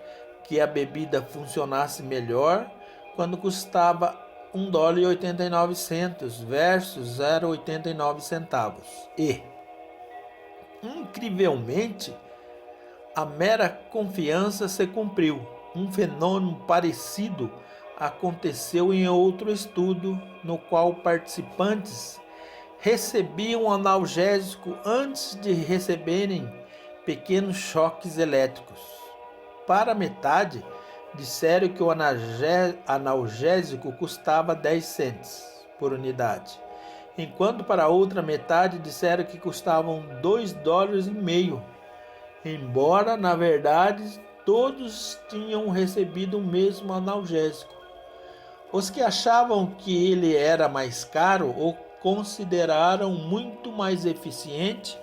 S1: que a bebida funcionasse melhor quando custava $1,89 versus 0,89 centavos. E, incrivelmente, a mera confiança se cumpriu. Um fenômeno parecido aconteceu em outro estudo, no qual participantes recebiam analgésico antes de receberem pequenos choques elétricos. Para metade, disseram que o analgésico custava 10 cents por unidade, enquanto para a outra metade disseram que custavam $2,50, embora, na verdade, todos tinham recebido o mesmo analgésico. Os que achavam que ele era mais caro o consideraram muito mais eficiente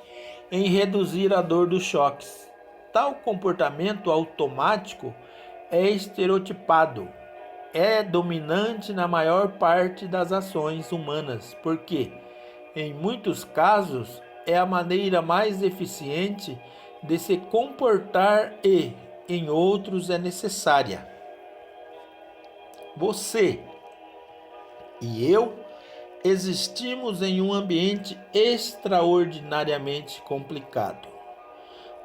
S1: em reduzir a dor dos choques. Tal comportamento automático é estereotipado, é dominante na maior parte das ações humanas, porque, em muitos casos, é a maneira mais eficiente de se comportar e, em outros, é necessária. Você e eu existimos em um ambiente extraordinariamente complicado.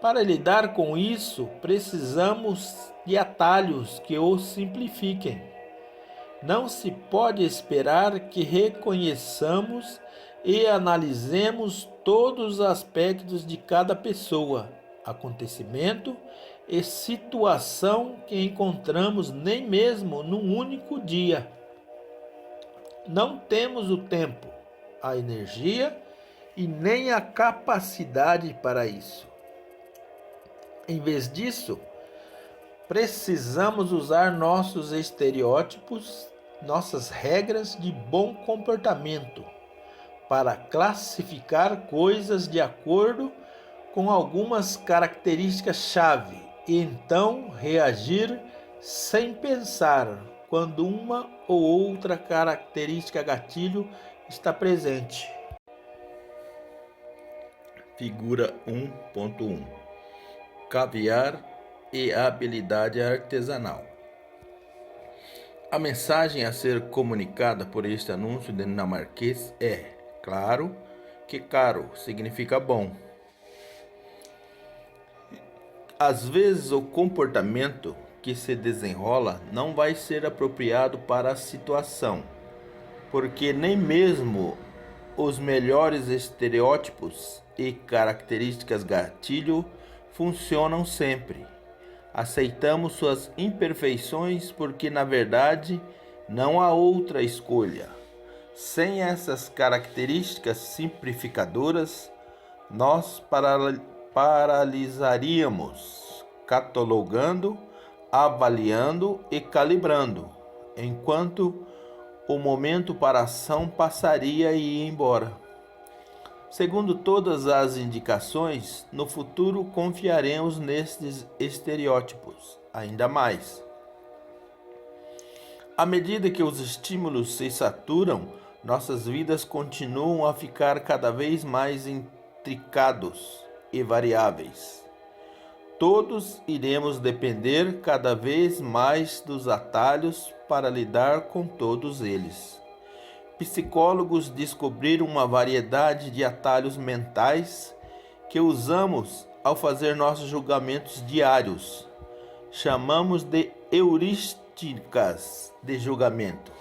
S1: Para lidar com isso, precisamos de atalhos que o simplifiquem. Não se pode esperar que reconheçamos e analisemos todos os aspectos de cada pessoa, acontecimento e situação que encontramos nem mesmo num único dia. Não temos o tempo, a energia e nem a capacidade para isso. Em vez disso, precisamos usar nossos estereótipos, nossas regras de bom comportamento, para classificar coisas de acordo com algumas características-chave e então reagir sem pensar quando uma ou outra característica gatilho está presente. Figura 1.1 Caviar e habilidade artesanal. A mensagem a ser comunicada por este anúncio dinamarquês é, claro, que caro significa bom. Às vezes o comportamento que se desenrola não vai ser apropriado para a situação, porque nem mesmo os melhores estereótipos e características gatilho funcionam sempre. Aceitamos suas imperfeições porque, na verdade, não há outra escolha. Sem essas características simplificadoras, nós paralisaríamos, catalogando, avaliando e calibrando, enquanto o momento para a ação passaria e ia embora. Segundo todas as indicações, no futuro confiaremos nestes estereótipos ainda mais. À medida que os estímulos se saturam, nossas vidas continuam a ficar cada vez mais intricados e variáveis. Todos iremos depender cada vez mais dos atalhos para lidar com todos eles. Psicólogos descobriram uma variedade de atalhos mentais que usamos ao fazer nossos julgamentos diários. Chamamos de heurísticas de julgamento.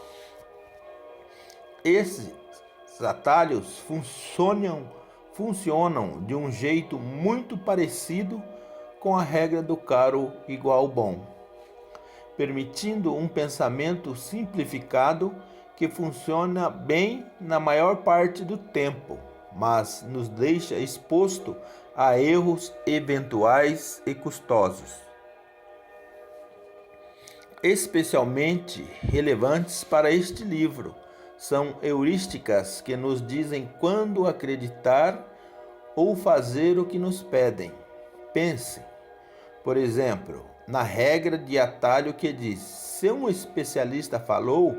S1: Esses atalhos funcionam de um jeito muito parecido com a regra do caro igual bom, permitindo um pensamento simplificado que funciona bem na maior parte do tempo, mas nos deixa exposto a erros eventuais e custosos. Especialmente relevantes para este livro são heurísticas que nos dizem quando acreditar ou fazer o que nos pedem. Pense, por exemplo, na regra de atalho que diz: se um especialista falou,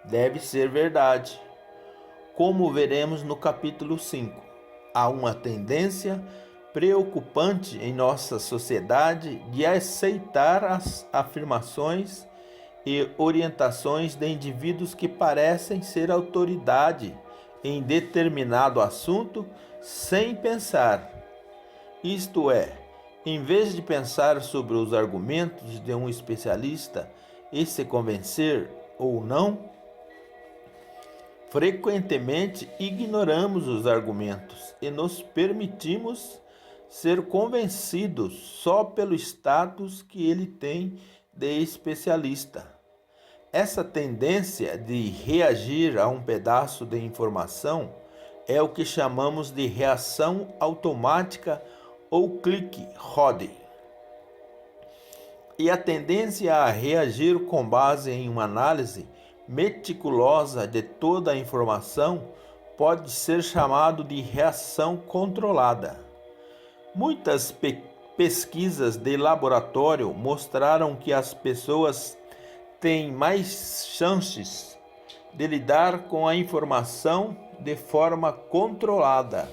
S1: deve ser verdade. Como veremos no capítulo 5, há uma tendência preocupante em nossa sociedade de aceitar as afirmações e orientações de indivíduos que parecem ser autoridade em determinado assunto sem pensar. Isto é, em vez de pensar sobre os argumentos de um especialista e se convencer ou não, frequentemente ignoramos os argumentos e nos permitimos ser convencidos só pelo status que ele tem de especialista. Essa tendência de reagir a um pedaço de informação é o que chamamos de reação automática ou clique-rode. E a tendência a reagir com base em uma análise meticulosa de toda a informação pode ser chamado de reação controlada. Muitas pesquisas de laboratório mostraram que as pessoas têm mais chances de lidar com a informação de forma controlada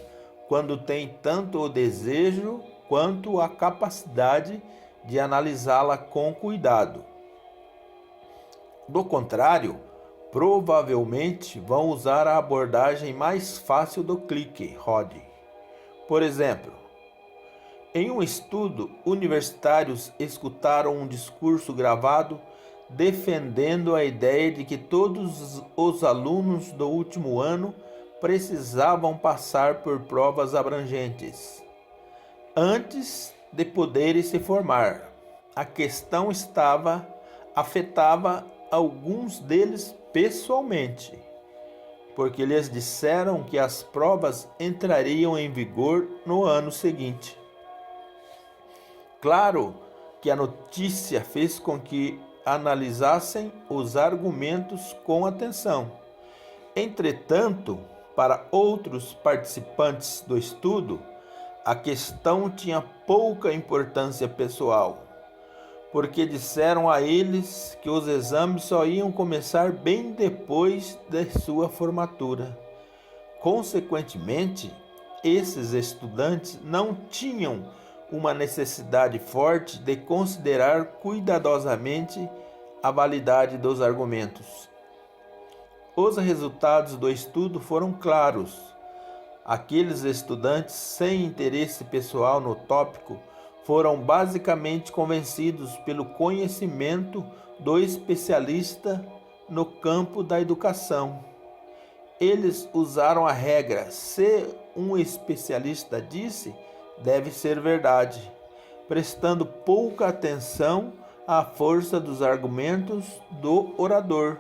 S1: quando têm tanto o desejo quanto a capacidade de analisá-la com cuidado. Do contrário, provavelmente vão usar a abordagem mais fácil do clique-rode. Por exemplo, em um estudo, universitários escutaram um discurso gravado defendendo a ideia de que todos os alunos do último ano precisavam passar por provas abrangentes antes de poderem se formar. A questão afetava alguns deles pessoalmente, porque lhes disseram que as provas entrariam em vigor no ano seguinte. Claro que a notícia fez com que analisassem os argumentos com atenção. Entretanto, para outros participantes do estudo, a questão tinha pouca importância pessoal, porque disseram a eles que os exames só iam começar bem depois de sua formatura. Consequentemente, esses estudantes não tinham uma necessidade forte de considerar cuidadosamente a validade dos argumentos. Os resultados do estudo foram claros. Aqueles estudantes sem interesse pessoal no tópico foram basicamente convencidos pelo conhecimento do especialista no campo da educação. Eles usaram a regra: se um especialista disse, deve ser verdade. prestando pouca atenção à força dos argumentos do orador.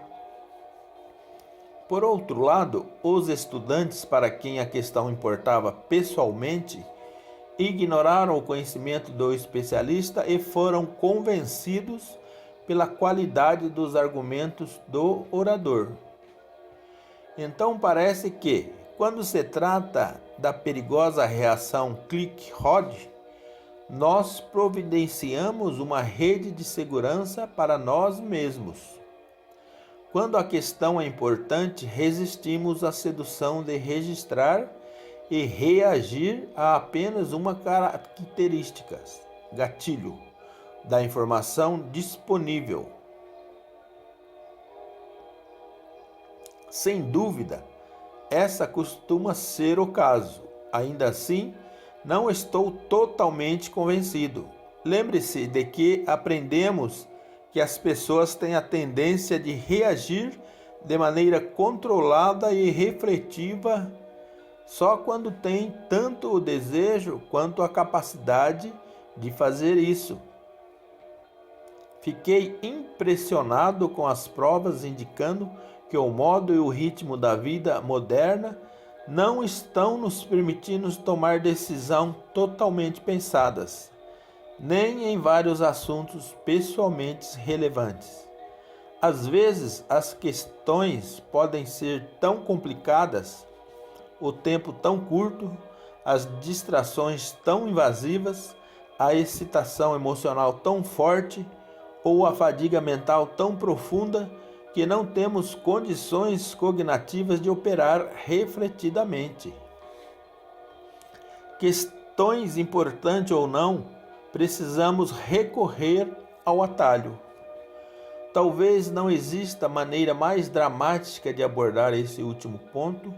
S1: Por outro lado, os estudantes para quem a questão importava pessoalmente ignoraram o conhecimento do especialista e foram convencidos pela qualidade dos argumentos do orador. Então parece que, quando se trata da perigosa reação click-rod, nós providenciamos uma rede de segurança para nós mesmos. Quando a questão é importante, resistimos à sedução de registrar e reagir a apenas uma característica, gatilho, da informação disponível. Sem dúvida, essa costuma ser o caso. Ainda assim, não estou totalmente convencido. Lembre-se de que aprendemos que as pessoas têm a tendência de reagir de maneira controlada e refletiva só quando têm tanto o desejo quanto a capacidade de fazer isso. Fiquei impressionado com as provas indicando que o modo e o ritmo da vida moderna não estão nos permitindo tomar decisões totalmente pensadas, nem em vários assuntos pessoalmente relevantes. Às vezes, as questões podem ser tão complicadas, o tempo tão curto, as distrações tão invasivas, a excitação emocional tão forte ou a fadiga mental tão profunda que não temos condições cognitivas de operar refletidamente. Questões importantes ou não, precisamos recorrer ao atalho. Talvez não exista maneira mais dramática de abordar esse último ponto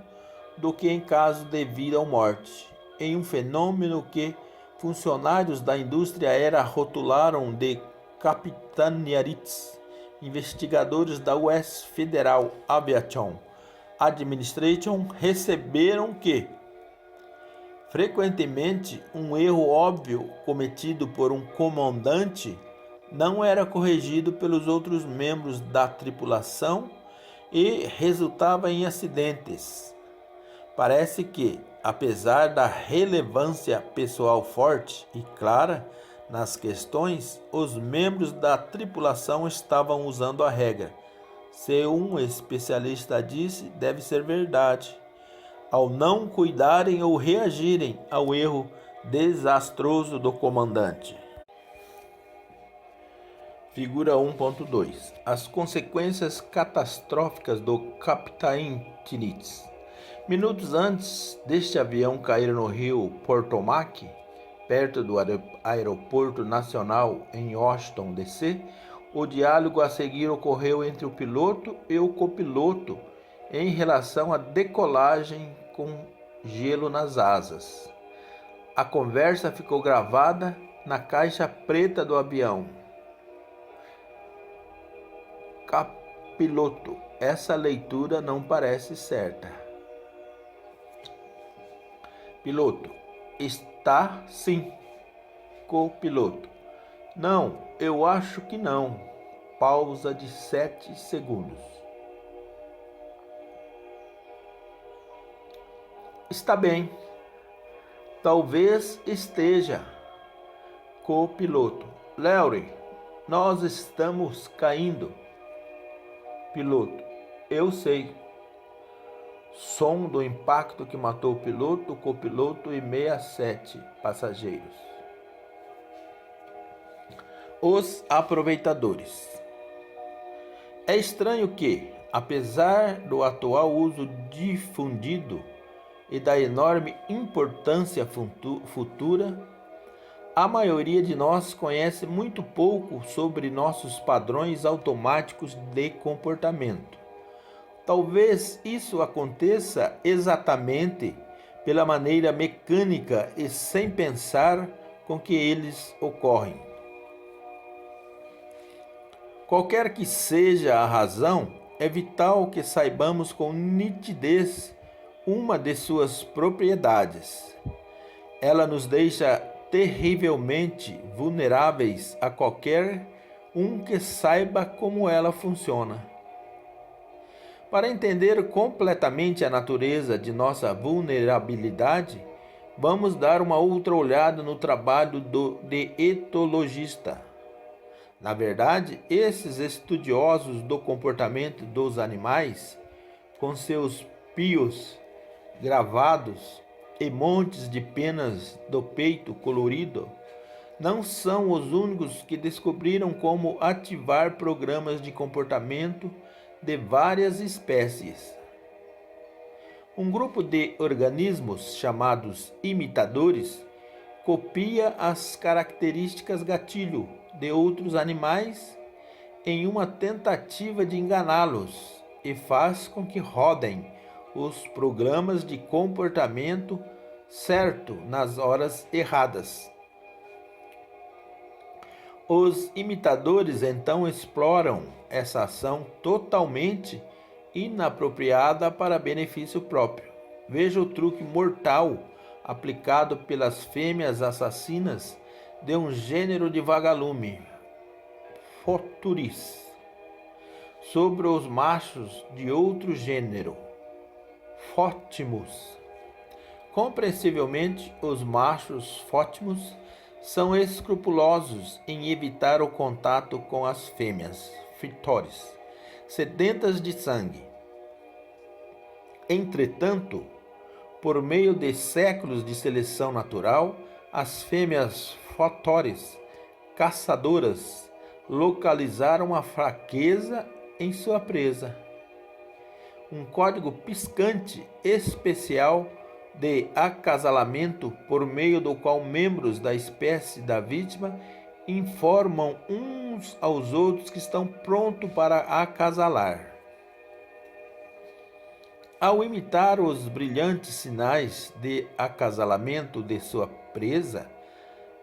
S1: do que em caso de vida ou morte, em um fenômeno que funcionários da indústria aérea rotularam de Capitanearites. Investigadores da US Federal Aviation Administration receberam que, frequentemente, um erro óbvio cometido por um comandante não era corrigido pelos outros membros da tripulação e resultava em acidentes. Parece que, apesar da relevância pessoal forte e clara nas questões, os membros da tripulação estavam usando a regra. Se um especialista disse, deve ser verdade, ao não cuidarem ou reagirem ao erro desastroso do comandante. Figura 1.2. As consequências catastróficas do Captain Tinitz. Minutos antes deste avião cair no rio Potomac, perto do aeroporto nacional em Washington, D.C., o diálogo a seguir ocorreu entre o piloto e o copiloto em relação à decolagem com gelo nas asas. A conversa ficou gravada na caixa preta do avião. Copiloto, essa leitura não parece certa. Piloto, está sim. Copiloto, não, eu acho que não. Pausa de 7 segundos. Está bem. Talvez esteja. Copiloto, Larry, nós estamos caindo. Piloto, eu sei. Som do impacto que matou o piloto, copiloto e 67 passageiros. Os aproveitadores. É estranho que, apesar do atual uso difundido e da enorme importância futura, a maioria de nós conhece muito pouco sobre nossos padrões automáticos de comportamento. Talvez isso aconteça exatamente pela maneira mecânica e sem pensar com que eles ocorrem. Qualquer que seja a razão, é vital que saibamos com nitidez uma de suas propriedades. Ela nos deixa terrivelmente vulneráveis a qualquer um que saiba como ela funciona. Para entender completamente a natureza de nossa vulnerabilidade, vamos dar uma outra olhada no trabalho de etologista. Na verdade, esses estudiosos do comportamento dos animais, com seus pios gravados e montes de penas do peito colorido, não são os únicos que descobriram como ativar programas de comportamento de várias espécies. Um grupo de organismos chamados imitadores copia as características gatilho de outros animais em uma tentativa de enganá-los e faz com que rodem os programas de comportamento certo nas horas erradas. Os imitadores então exploram essa ação totalmente inapropriada para benefício próprio. Veja o truque mortal aplicado pelas fêmeas assassinas de um gênero de vagalume, Photuris, sobre os machos de outro gênero, Photmus. Compreensivelmente, os machos Photmus são escrupulosos em evitar o contato com as fêmeas, Phytoris, sedentas de sangue. Entretanto, por meio de séculos de seleção natural, as fêmeas Phytoris, caçadoras, localizaram a fraqueza em sua presa. Um código piscante especial de acasalamento por meio do qual membros da espécie da vítima informam uns aos outros que estão prontos para acasalar. Ao imitar os brilhantes sinais de acasalamento de sua presa,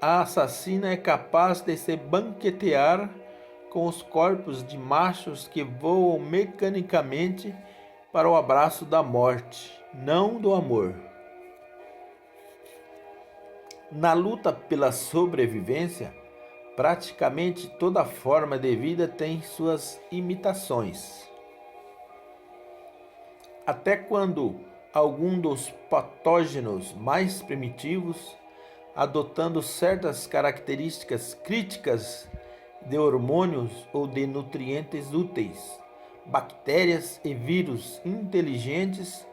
S1: a assassina é capaz de se banquetear com os corpos de machos que voam mecanicamente para o abraço da morte, não do amor. Na luta pela sobrevivência, praticamente toda forma de vida tem suas imitações. Até quando algum dos patógenos mais primitivos, adotando certas características críticas de hormônios ou de nutrientes úteis, bactérias e vírus inteligentes,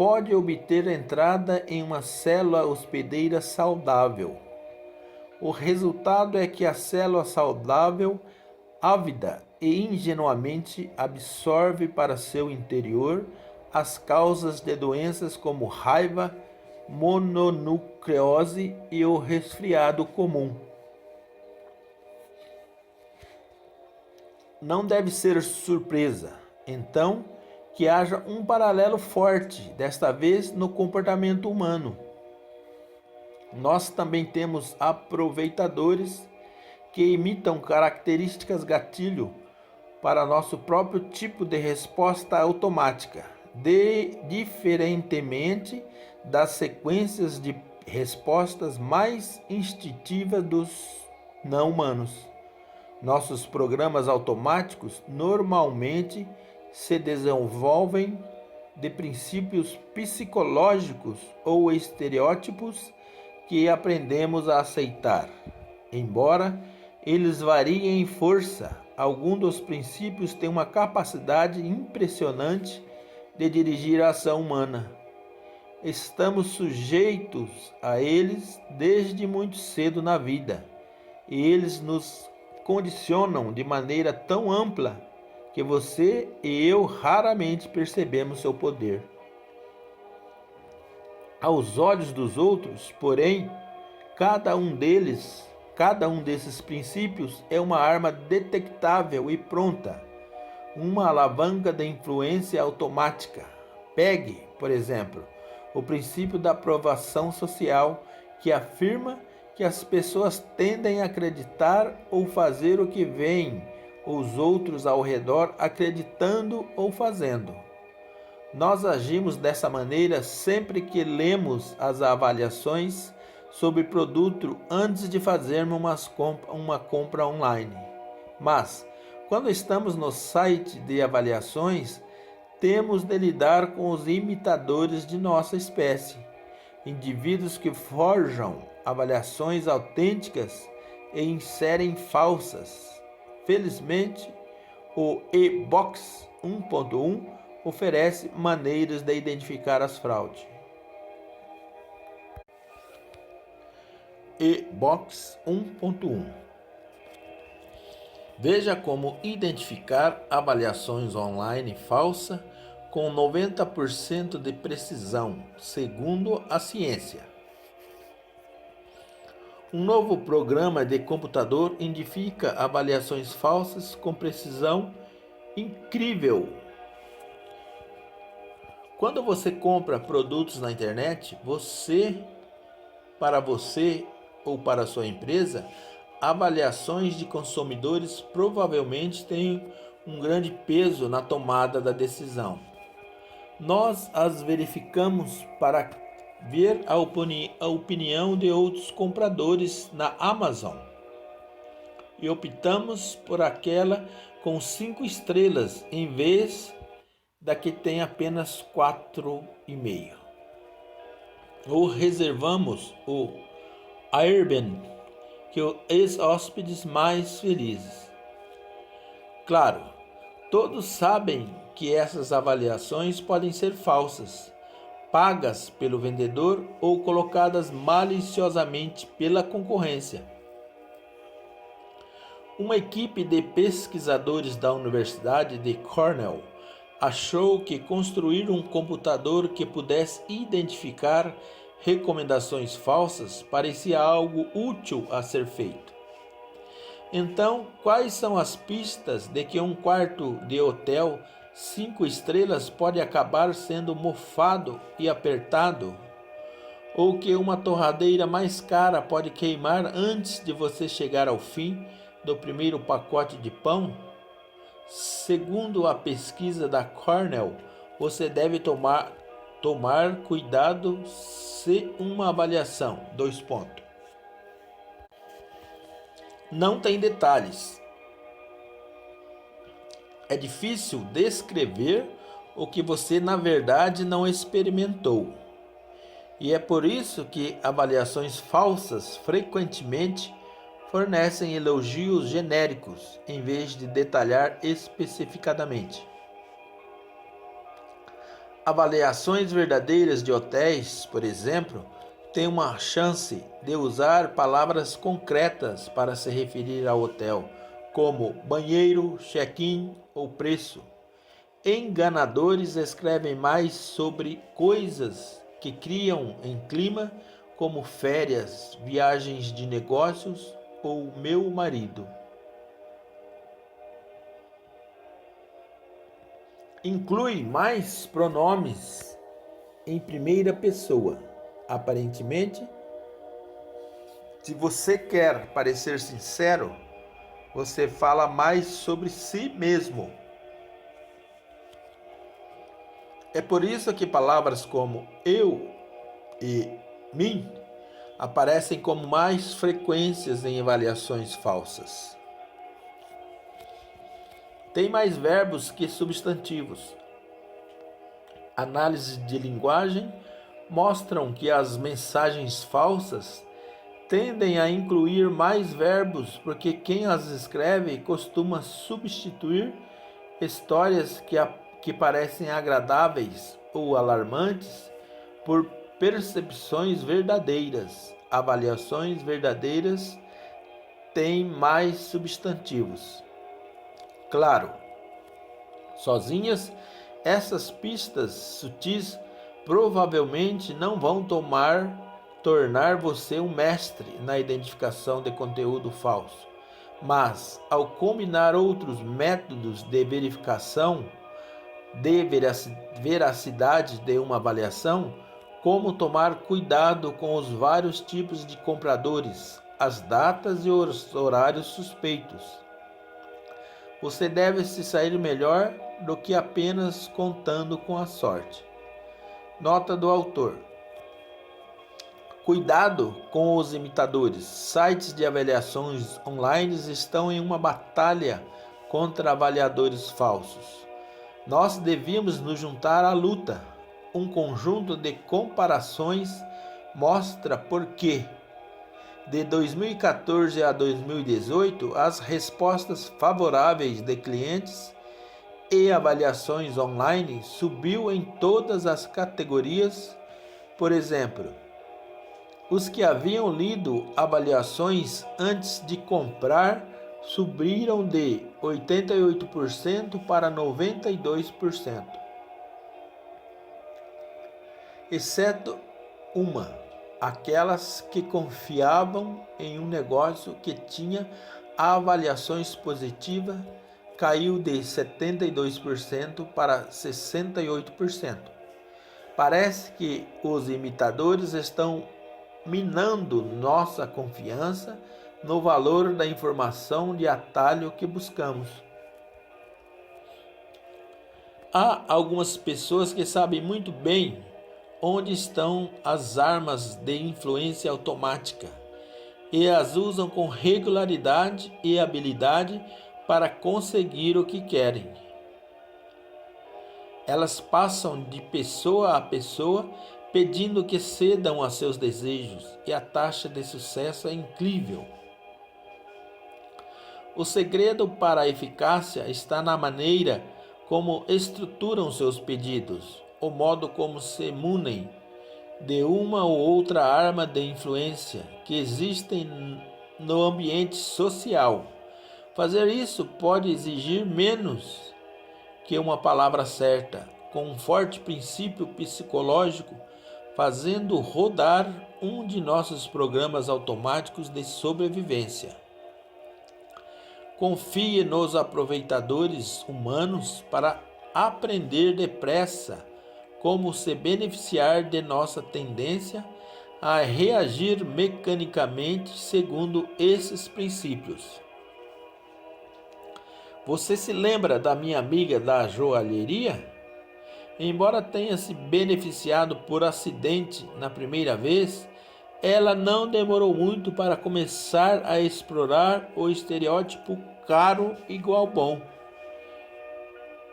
S1: pode obter entrada em uma célula hospedeira saudável. O resultado é que a célula saudável, ávida e ingenuamente, absorve para seu interior as causas de doenças como raiva, mononucleose e o resfriado comum. Não deve ser surpresa, então, que haja um paralelo forte, desta vez no comportamento humano. Nós também temos aproveitadores que imitam características gatilho para nosso próprio tipo de resposta automática, diferentemente das sequências de respostas mais instintivas dos não humanos. Nossos programas automáticos normalmente se desenvolvem de princípios psicológicos ou estereótipos que aprendemos a aceitar. Embora eles variem em força, alguns dos princípios têm uma capacidade impressionante de dirigir a ação humana. Estamos sujeitos a eles desde muito cedo na vida, e eles nos condicionam de maneira tão ampla que você e eu raramente percebemos seu poder. Aos olhos dos outros, porém, cada um desses princípios é uma arma detectável e pronta, uma alavanca de influência automática. Pegue, por exemplo, o princípio da aprovação social, que afirma que as pessoas tendem a acreditar ou fazer o que veem os outros ao redor acreditando ou fazendo. Nós agimos dessa maneira sempre que lemos as avaliações sobre produto antes de fazermos uma compra online. Mas, quando estamos no site de avaliações, temos de lidar com os imitadores de nossa espécie, indivíduos que forjam avaliações autênticas e inserem falsas. Felizmente, o e-Box 1.1 oferece maneiras de identificar as fraudes. e-Box 1.1 Veja como identificar avaliações online falsa com 90% de precisão, segundo a ciência. Um novo programa de computador identifica avaliações falsas com precisão incrível. Quando você compra produtos na internet, para você ou para sua empresa, avaliações de consumidores provavelmente têm um grande peso na tomada da decisão. Nós as verificamos para ver a opinião de outros compradores na Amazon e optamos por aquela com 5 estrelas em vez da que tem apenas 4,5. Ou reservamos o Airbnb, que os ex-hóspedes mais felizes. Claro, todos sabem que essas avaliações podem ser falsas, pagas pelo vendedor ou colocadas maliciosamente pela concorrência. Uma equipe de pesquisadores da Universidade de Cornell achou que construir um computador que pudesse identificar recomendações falsas parecia algo útil a ser feito. Então, quais são as pistas de que um quarto de hotel 5 estrelas pode acabar sendo mofado e apertado? Ou que uma torradeira mais cara pode queimar antes de você chegar ao fim do primeiro pacote de pão? Segundo a pesquisa da Cornell, você deve tomar cuidado se uma avaliação. Não tem detalhes. É difícil descrever o que você na verdade não experimentou. E é por isso que avaliações falsas frequentemente fornecem elogios genéricos em vez de detalhar especificadamente. Avaliações verdadeiras de hotéis, por exemplo, têm uma chance de usar palavras concretas para se referir ao hotel, como banheiro, check-in ou preço. Enganadores escrevem mais sobre coisas que criam em clima, como férias, viagens de negócios ou meu marido. Inclui mais pronomes em primeira pessoa. Aparentemente, se você quer parecer sincero, você fala mais sobre si mesmo. É por isso que palavras como eu e mim aparecem como mais frequências em avaliações falsas. Tem mais verbos que substantivos. Análises de linguagem mostram que as mensagens falsas tendem a incluir mais verbos porque quem as escreve costuma substituir histórias que parecem agradáveis ou alarmantes por percepções verdadeiras. Avaliações verdadeiras têm mais substantivos. Claro, sozinhas, essas pistas sutis provavelmente não vão tornar você um mestre na identificação de conteúdo falso. Mas, ao combinar outros métodos de verificação de veracidade de uma avaliação, como tomar cuidado com os vários tipos de compradores, as datas e os horários suspeitos, você deve se sair melhor do que apenas contando com a sorte. Nota do autor. Cuidado com os imitadores. Sites de avaliações online estão em uma batalha contra avaliadores falsos. Nós devíamos nos juntar à luta. Um conjunto de comparações mostra por que, de 2014 a 2018, as respostas favoráveis de clientes e avaliações online subiu em todas as categorias. Por exemplo, os que haviam lido avaliações antes de comprar subiram de 88% para 92%, exceto aquelas que confiavam em um negócio que tinha avaliações positivas, caiu de 72% para 68%. Parece que os imitadores estão minando nossa confiança no valor da informação de atalho que buscamos. Há algumas pessoas que sabem muito bem onde estão as armas de influência automática e as usam com regularidade e habilidade para conseguir o que querem. Elas passam de pessoa a pessoa pedindo que cedam a seus desejos, e a taxa de sucesso é incrível. O segredo para a eficácia está na maneira como estruturam seus pedidos, o modo como se munem de uma ou outra arma de influência que existem no ambiente social. Fazer isso pode exigir menos que uma palavra certa, com um forte princípio psicológico, fazendo rodar um de nossos programas automáticos de sobrevivência. Confie nos aproveitadores humanos para aprender depressa como se beneficiar de nossa tendência a reagir mecanicamente segundo esses princípios. Você se lembra da minha amiga da joalheria? Embora tenha se beneficiado por acidente na primeira vez, ela não demorou muito para começar a explorar o estereótipo caro igual bom,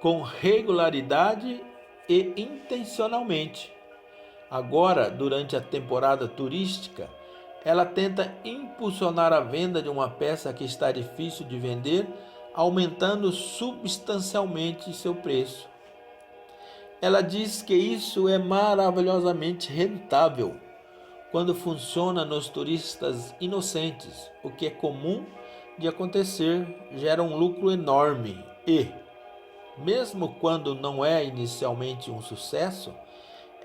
S1: com regularidade e intencionalmente. Agora, durante a temporada turística, ela tenta impulsionar a venda de uma peça que está difícil de vender, aumentando substancialmente seu preço. Ela diz que isso é maravilhosamente rentável quando funciona nos turistas inocentes, o que é comum de acontecer, gera um lucro enorme e, mesmo quando não é inicialmente um sucesso,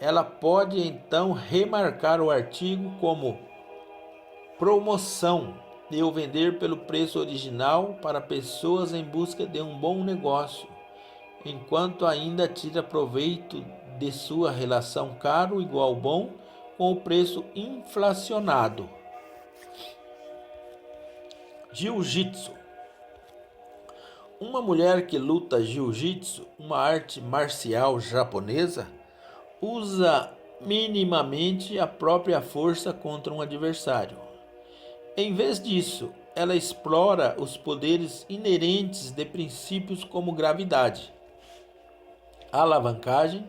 S1: ela pode então remarcar o artigo como promoção e o vender pelo preço original para pessoas em busca de um bom negócio, enquanto ainda tira proveito de sua relação caro igual bom com o preço inflacionado. Jiu-jitsu. Uma mulher que luta jiu-jitsu, uma arte marcial japonesa, usa minimamente a própria força contra um adversário. Em vez disso, ela explora os poderes inerentes de princípios como gravidade, alavancagem,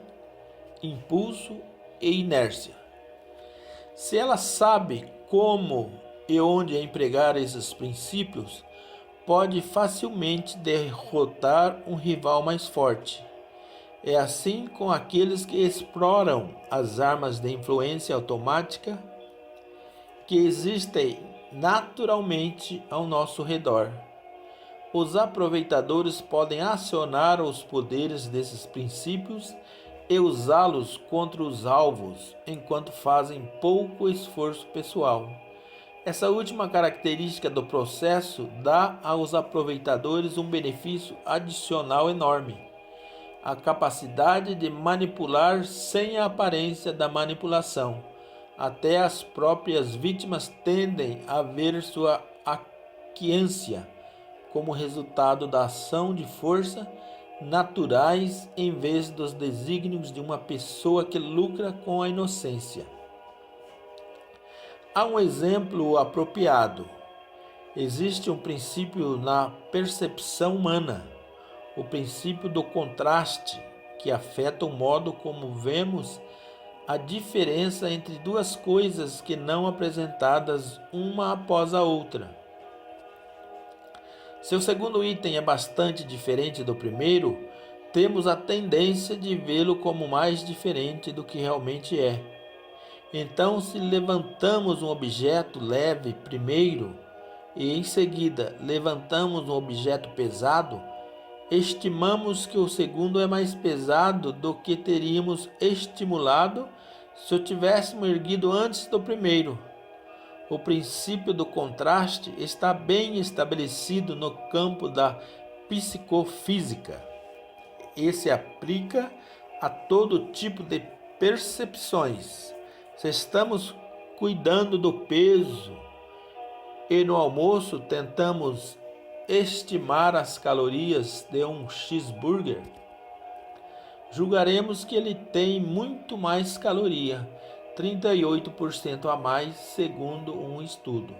S1: impulso e inércia. Se ela sabe como e onde empregar esses princípios, pode facilmente derrotar um rival mais forte. É assim com aqueles que exploram as armas de influência automática que existem naturalmente ao nosso redor. Os aproveitadores podem acionar os poderes desses princípios e usá-los contra os alvos, enquanto fazem pouco esforço pessoal. Essa última característica do processo dá aos aproveitadores um benefício adicional enorme: a capacidade de manipular sem a aparência da manipulação. Até as próprias vítimas tendem a ver sua aquiescência como resultado da ação de força naturais em vez dos desígnios de uma pessoa que lucra com a inocência. Há um exemplo apropriado. Existe um princípio na percepção humana, o princípio do contraste, que afeta o modo como vemos a diferença entre duas coisas que não apresentadas uma após a outra. Se o segundo item é bastante diferente do primeiro, temos a tendência de vê-lo como mais diferente do que realmente é. Então, se levantamos um objeto leve primeiro e em seguida levantamos um objeto pesado, estimamos que o segundo é mais pesado do que teríamos estimulado se o tivéssemos erguido antes do primeiro. O princípio do contraste está bem estabelecido no campo da psicofísica e se aplica a todo tipo de percepções. Se estamos cuidando do peso e no almoço tentamos estimar as calorias de um cheeseburger, julgaremos que ele tem muito mais caloria, 38% a mais, segundo um estudo.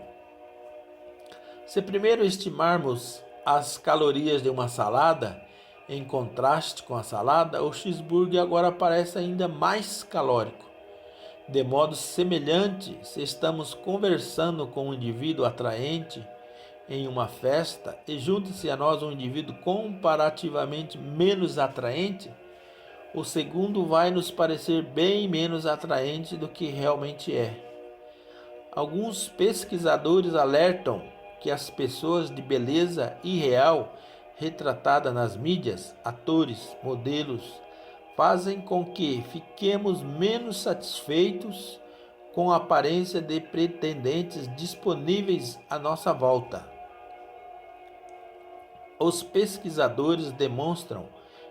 S1: Se primeiro estimarmos as calorias de uma salada, em contraste com a salada, o cheeseburger agora parece ainda mais calórico. De modo semelhante, se estamos conversando com um indivíduo atraente em uma festa e junta-se a nós um indivíduo comparativamente menos atraente, o segundo vai nos parecer bem menos atraente do que realmente é. Alguns pesquisadores alertam que as pessoas de beleza irreal retratada nas mídias, atores, modelos, fazem com que fiquemos menos satisfeitos com a aparência de pretendentes disponíveis à nossa volta. Os pesquisadores demonstram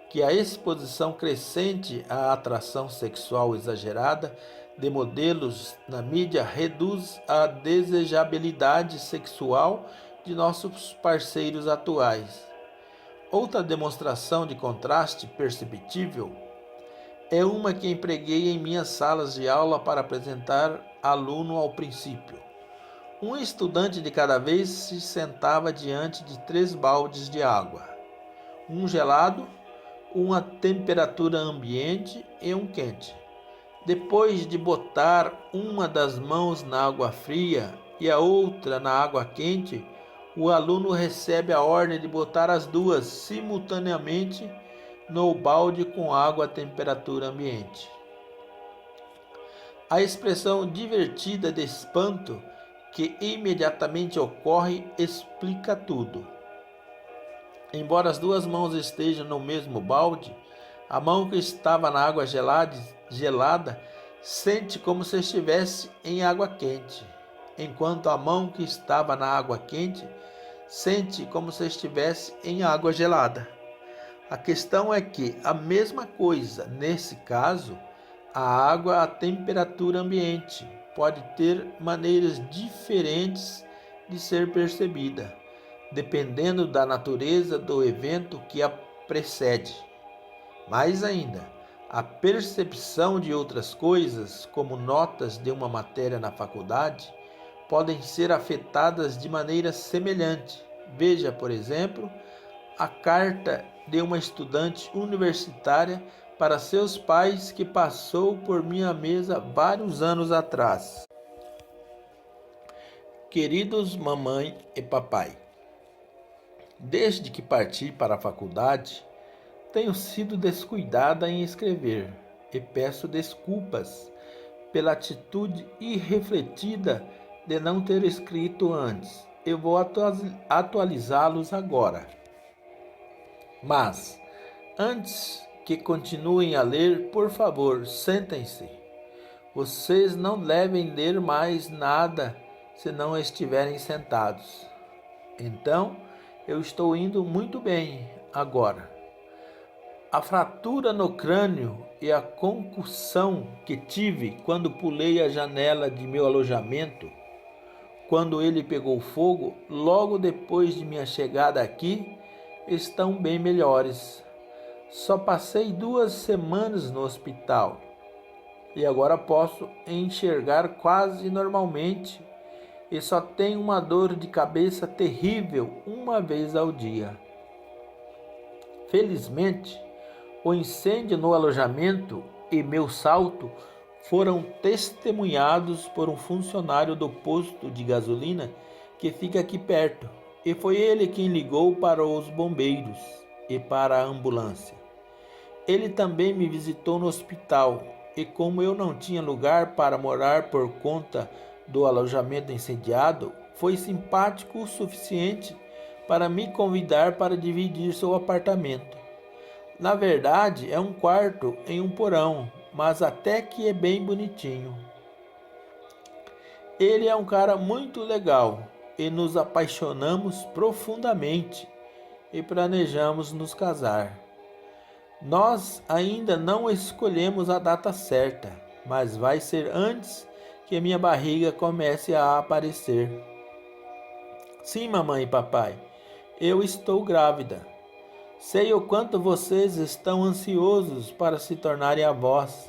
S1: que a exposição crescente à atração sexual exagerada de modelos na mídia reduz a desejabilidade sexual de nossos parceiros atuais. Outra demonstração de contraste perceptível é uma que empreguei em minhas salas de aula para apresentar aluno ao princípio. Um estudante de cada vez se sentava diante de 3 baldes de água, um gelado, uma temperatura ambiente e um quente. Depois de botar uma das mãos na água fria e a outra na água quente, o aluno recebe a ordem de botar as duas simultaneamente no balde com água à temperatura ambiente. A expressão divertida de espanto que imediatamente ocorre explica tudo. Embora as duas mãos estejam no mesmo balde, a mão que estava na água gelada sente como se estivesse em água quente, enquanto a mão que estava na água quente sente como se estivesse em água gelada. A questão é que a mesma coisa, nesse caso, a água à temperatura ambiente pode ter maneiras diferentes de ser percebida, dependendo da natureza do evento que a precede. Mais ainda, a percepção de outras coisas, como notas de uma matéria na faculdade, podem ser afetadas de maneira semelhante. Veja, por exemplo, a carta de uma estudante universitária para seus pais que passou por minha mesa vários anos atrás. Queridos mamãe e papai, desde que parti para a faculdade, tenho sido descuidada em escrever e peço desculpas pela atitude irrefletida de não ter escrito antes. Eu vou atualizá-los agora. Mas, antes que continuem a ler, por favor, sentem-se. Vocês não devem ler mais nada se não estiverem sentados. Então, eu estou indo muito bem agora. A fratura no crânio e a concussão que tive quando pulei a janela de meu alojamento, quando ele pegou fogo, logo depois de minha chegada aqui, estão bem melhores. Só passei 2 semanas no hospital. e agora posso enxergar quase normalmente e só tenho uma dor de cabeça terrível uma vez ao dia. Felizmente, o incêndio no alojamento e meu salto foram testemunhados por um funcionário do posto de gasolina que fica aqui perto, e foi ele quem ligou para os bombeiros e para a ambulância. Ele também me visitou no hospital, e como eu não tinha lugar para morar por conta do alojamento incendiado, foi simpático o suficiente para me convidar para dividir seu apartamento. Na verdade, é um quarto em um porão, mas até que é bem bonitinho. Ele é um cara muito legal e nos apaixonamos profundamente e planejamos nos casar. Nós ainda não escolhemos a data certa, mas vai ser antes que minha barriga comece a aparecer. Sim, mamãe e papai, eu estou grávida. Sei o quanto vocês estão ansiosos para se tornarem avós,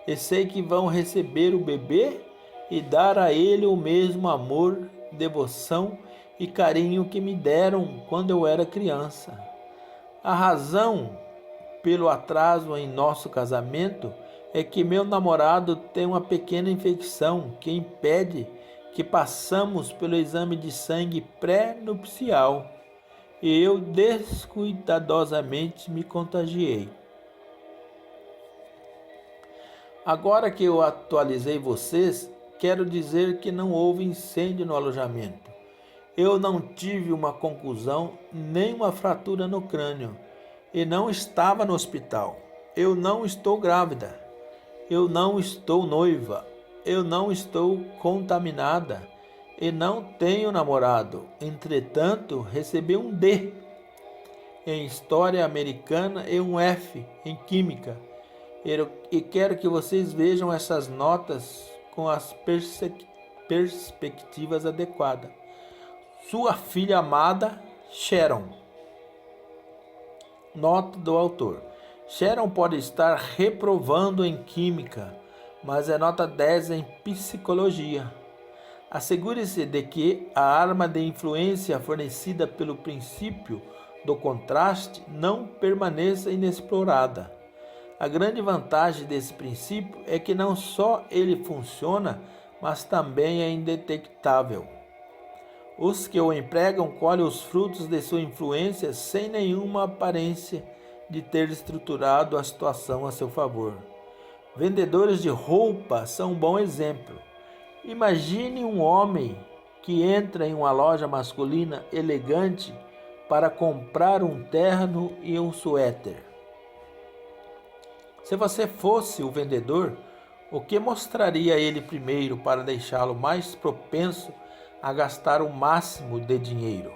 S1: e sei que vão receber o bebê e dar a ele o mesmo amor, devoção e carinho que me deram quando eu era criança. A razão pelo atraso em nosso casamento é que meu namorado tem uma pequena infecção que impede que passamos pelo exame de sangue pré-nupcial e eu descuidadosamente me contagiei. Agora que eu atualizei vocês, quero dizer que não houve incêndio no alojamento. Eu não tive uma contusão nem uma fratura no crânio e não estava no hospital. Eu não estou grávida. Eu não estou noiva. Eu não estou contaminada e não tenho namorado. Entretanto, recebi um D em História Americana e um F em Química. E quero que vocês vejam essas notas com as perspectivas adequadas. Sua filha amada, Sharon. Nota do autor. Sharon pode estar reprovando em Química, mas é nota 10 em Psicologia. Assegure-se de que a arma de influência fornecida pelo princípio do contraste não permaneça inexplorada. A grande vantagem desse princípio é que não só ele funciona, mas também é indetectável. Os que o empregam colhem os frutos de sua influência sem nenhuma aparência de ter estruturado a situação a seu favor. Vendedores de roupa são um bom exemplo. Imagine um homem que entra em uma loja masculina elegante para comprar um terno e um suéter. Se você fosse o vendedor, o que mostraria a ele primeiro para deixá-lo mais propenso a gastar o máximo de dinheiro?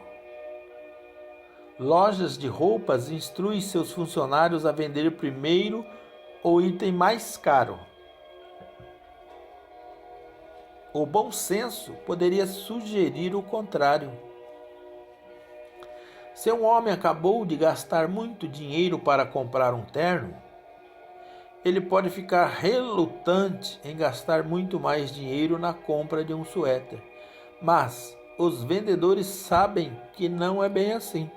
S1: Lojas de roupas instruem seus funcionários a vender primeiro o item mais caro. O bom senso poderia sugerir o contrário. Se um homem acabou de gastar muito dinheiro para comprar um terno, ele pode ficar relutante em gastar muito mais dinheiro na compra de um suéter. Mas os vendedores sabem que não é bem assim.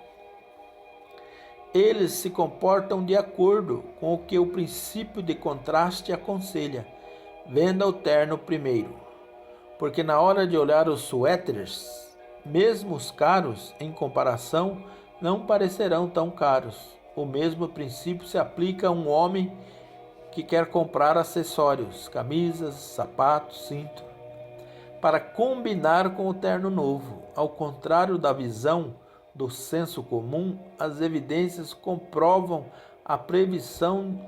S1: Eles se comportam de acordo com o que o princípio de contraste aconselha. Venda o terno primeiro. Porque na hora de olhar os suéteres, mesmo os caros, em comparação, não parecerão tão caros. O mesmo princípio se aplica a um homem que quer comprar acessórios, camisas, sapatos, cinto, para combinar com o terno novo. Ao contrário da visão do senso comum, as evidências comprovam a previsão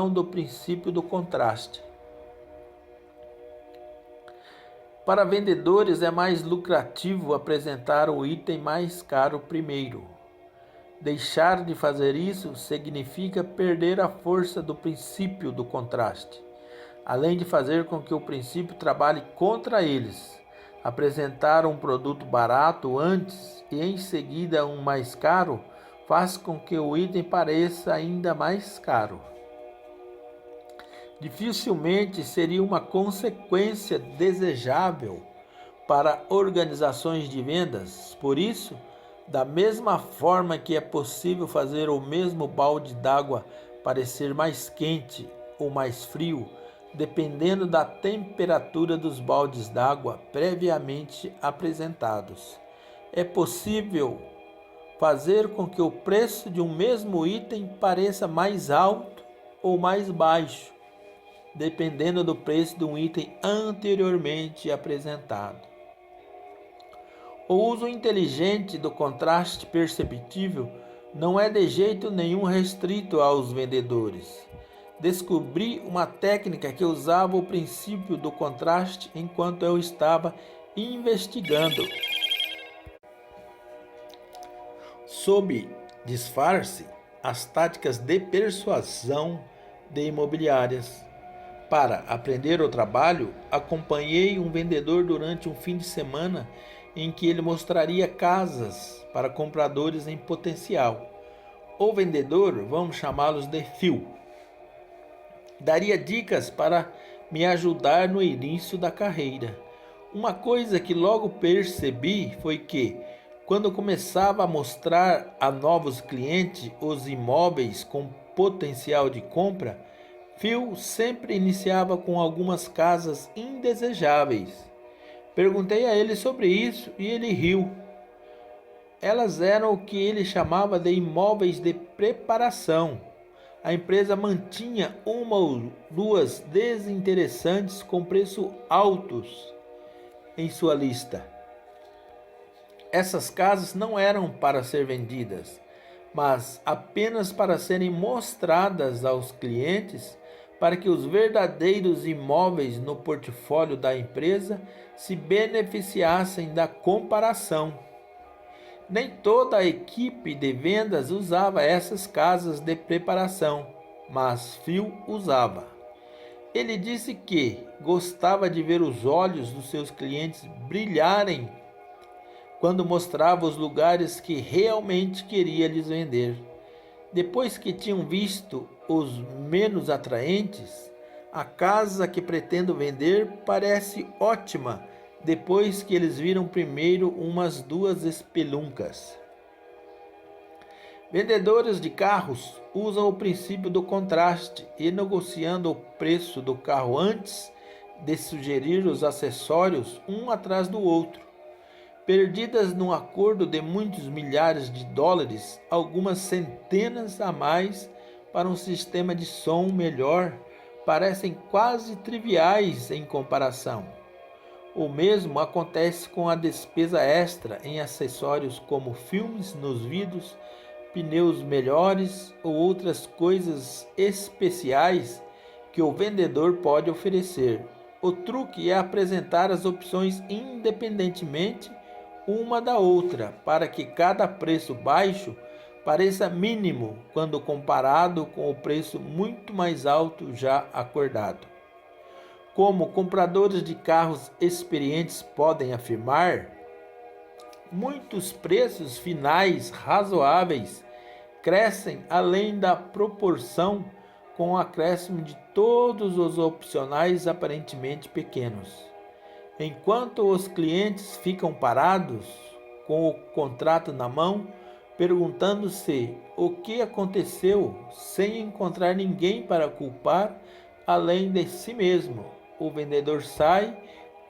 S1: do princípio do contraste. Para vendedores é mais lucrativo apresentar o item mais caro primeiro. Deixar de fazer isso significa perder a força do princípio do contraste, além de fazer com que o princípio trabalhe contra eles. Apresentar um produto barato antes e em seguida um mais caro faz com que o item pareça ainda mais caro. dificilmente seria uma consequência desejável para organizações de vendas. Por isso, da mesma forma que é possível fazer o mesmo balde d'água parecer mais quente ou mais frio, dependendo da temperatura dos baldes d'água previamente apresentados, é possível fazer com que o preço de um mesmo item pareça mais alto ou mais baixo, dependendo do preço de um item anteriormente apresentado. O uso inteligente do contraste perceptível não é de jeito nenhum restrito aos vendedores. Descobri uma técnica que usava o princípio do contraste enquanto eu estava investigando. Sob disfarce, as táticas de persuasão de imobiliárias. Para aprender o trabalho, acompanhei um vendedor durante um fim de semana em que ele mostraria casas para compradores em potencial. O vendedor, vamos chamá-los de Phil, daria dicas para me ajudar no início da carreira. Uma coisa que logo percebi foi que, quando começava a mostrar a novos clientes os imóveis com potencial de compra, Phil sempre iniciava com algumas casas indesejáveis. Perguntei a ele sobre isso e ele riu. Elas eram o que ele chamava de imóveis de preparação. A empresa mantinha uma ou duas desinteressantes com preços altos em sua lista. Essas casas não eram para ser vendidas, mas apenas para serem mostradas aos clientes, para que os verdadeiros imóveis no portfólio da empresa se beneficiassem da comparação. Nem toda a equipe de vendas usava essas casas de preparação, mas Phil usava. Ele disse que gostava de ver os olhos dos seus clientes brilharem quando mostrava os lugares que realmente queria lhes vender. Depois que tinham visto os menos atraentes, a casa que pretendo vender parece ótima depois que eles viram primeiro umas duas espeluncas. Vendedores de carros usam o princípio do contraste e negociando o preço do carro antes de sugerir os acessórios um atrás do outro. Perdidas num acordo de muitos milhares de dólares, algumas centenas a mais para um sistema de som melhor, parecem quase triviais em comparação. O mesmo acontece com a despesa extra em acessórios como filmes nos vidros, pneus melhores ou outras coisas especiais que o vendedor pode oferecer. O truque é apresentar as opções independentemente uma da outra, para que cada preço baixo pareça mínimo quando comparado com o preço muito mais alto já acordado. Como compradores de carros experientes podem afirmar, muitos preços finais razoáveis crescem além da proporção com o acréscimo de todos os opcionais aparentemente pequenos. Enquanto os clientes ficam parados com o contrato na mão, perguntando-se o que aconteceu, sem encontrar ninguém para culpar além de si mesmo, o vendedor sai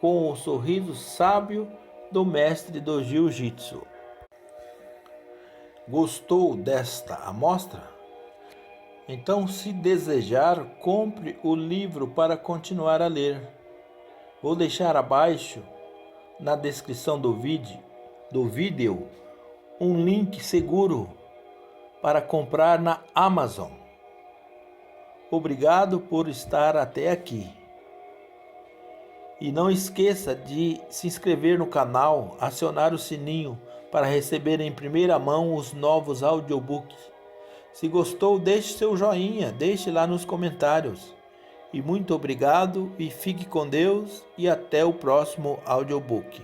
S1: com o sorriso sábio do mestre do jiu-jitsu. Gostou desta amostra? Então, se desejar, compre o livro para continuar a ler. Vou deixar abaixo, na descrição do vídeo, um link seguro para comprar na Amazon. Obrigado por estar até aqui. E não esqueça de se inscrever no canal, acionar o sininho para receber em primeira mão os novos audiobooks. Se gostou, deixe seu joinha, deixe lá nos comentários. E muito obrigado e fique com Deus e até o próximo audiobook.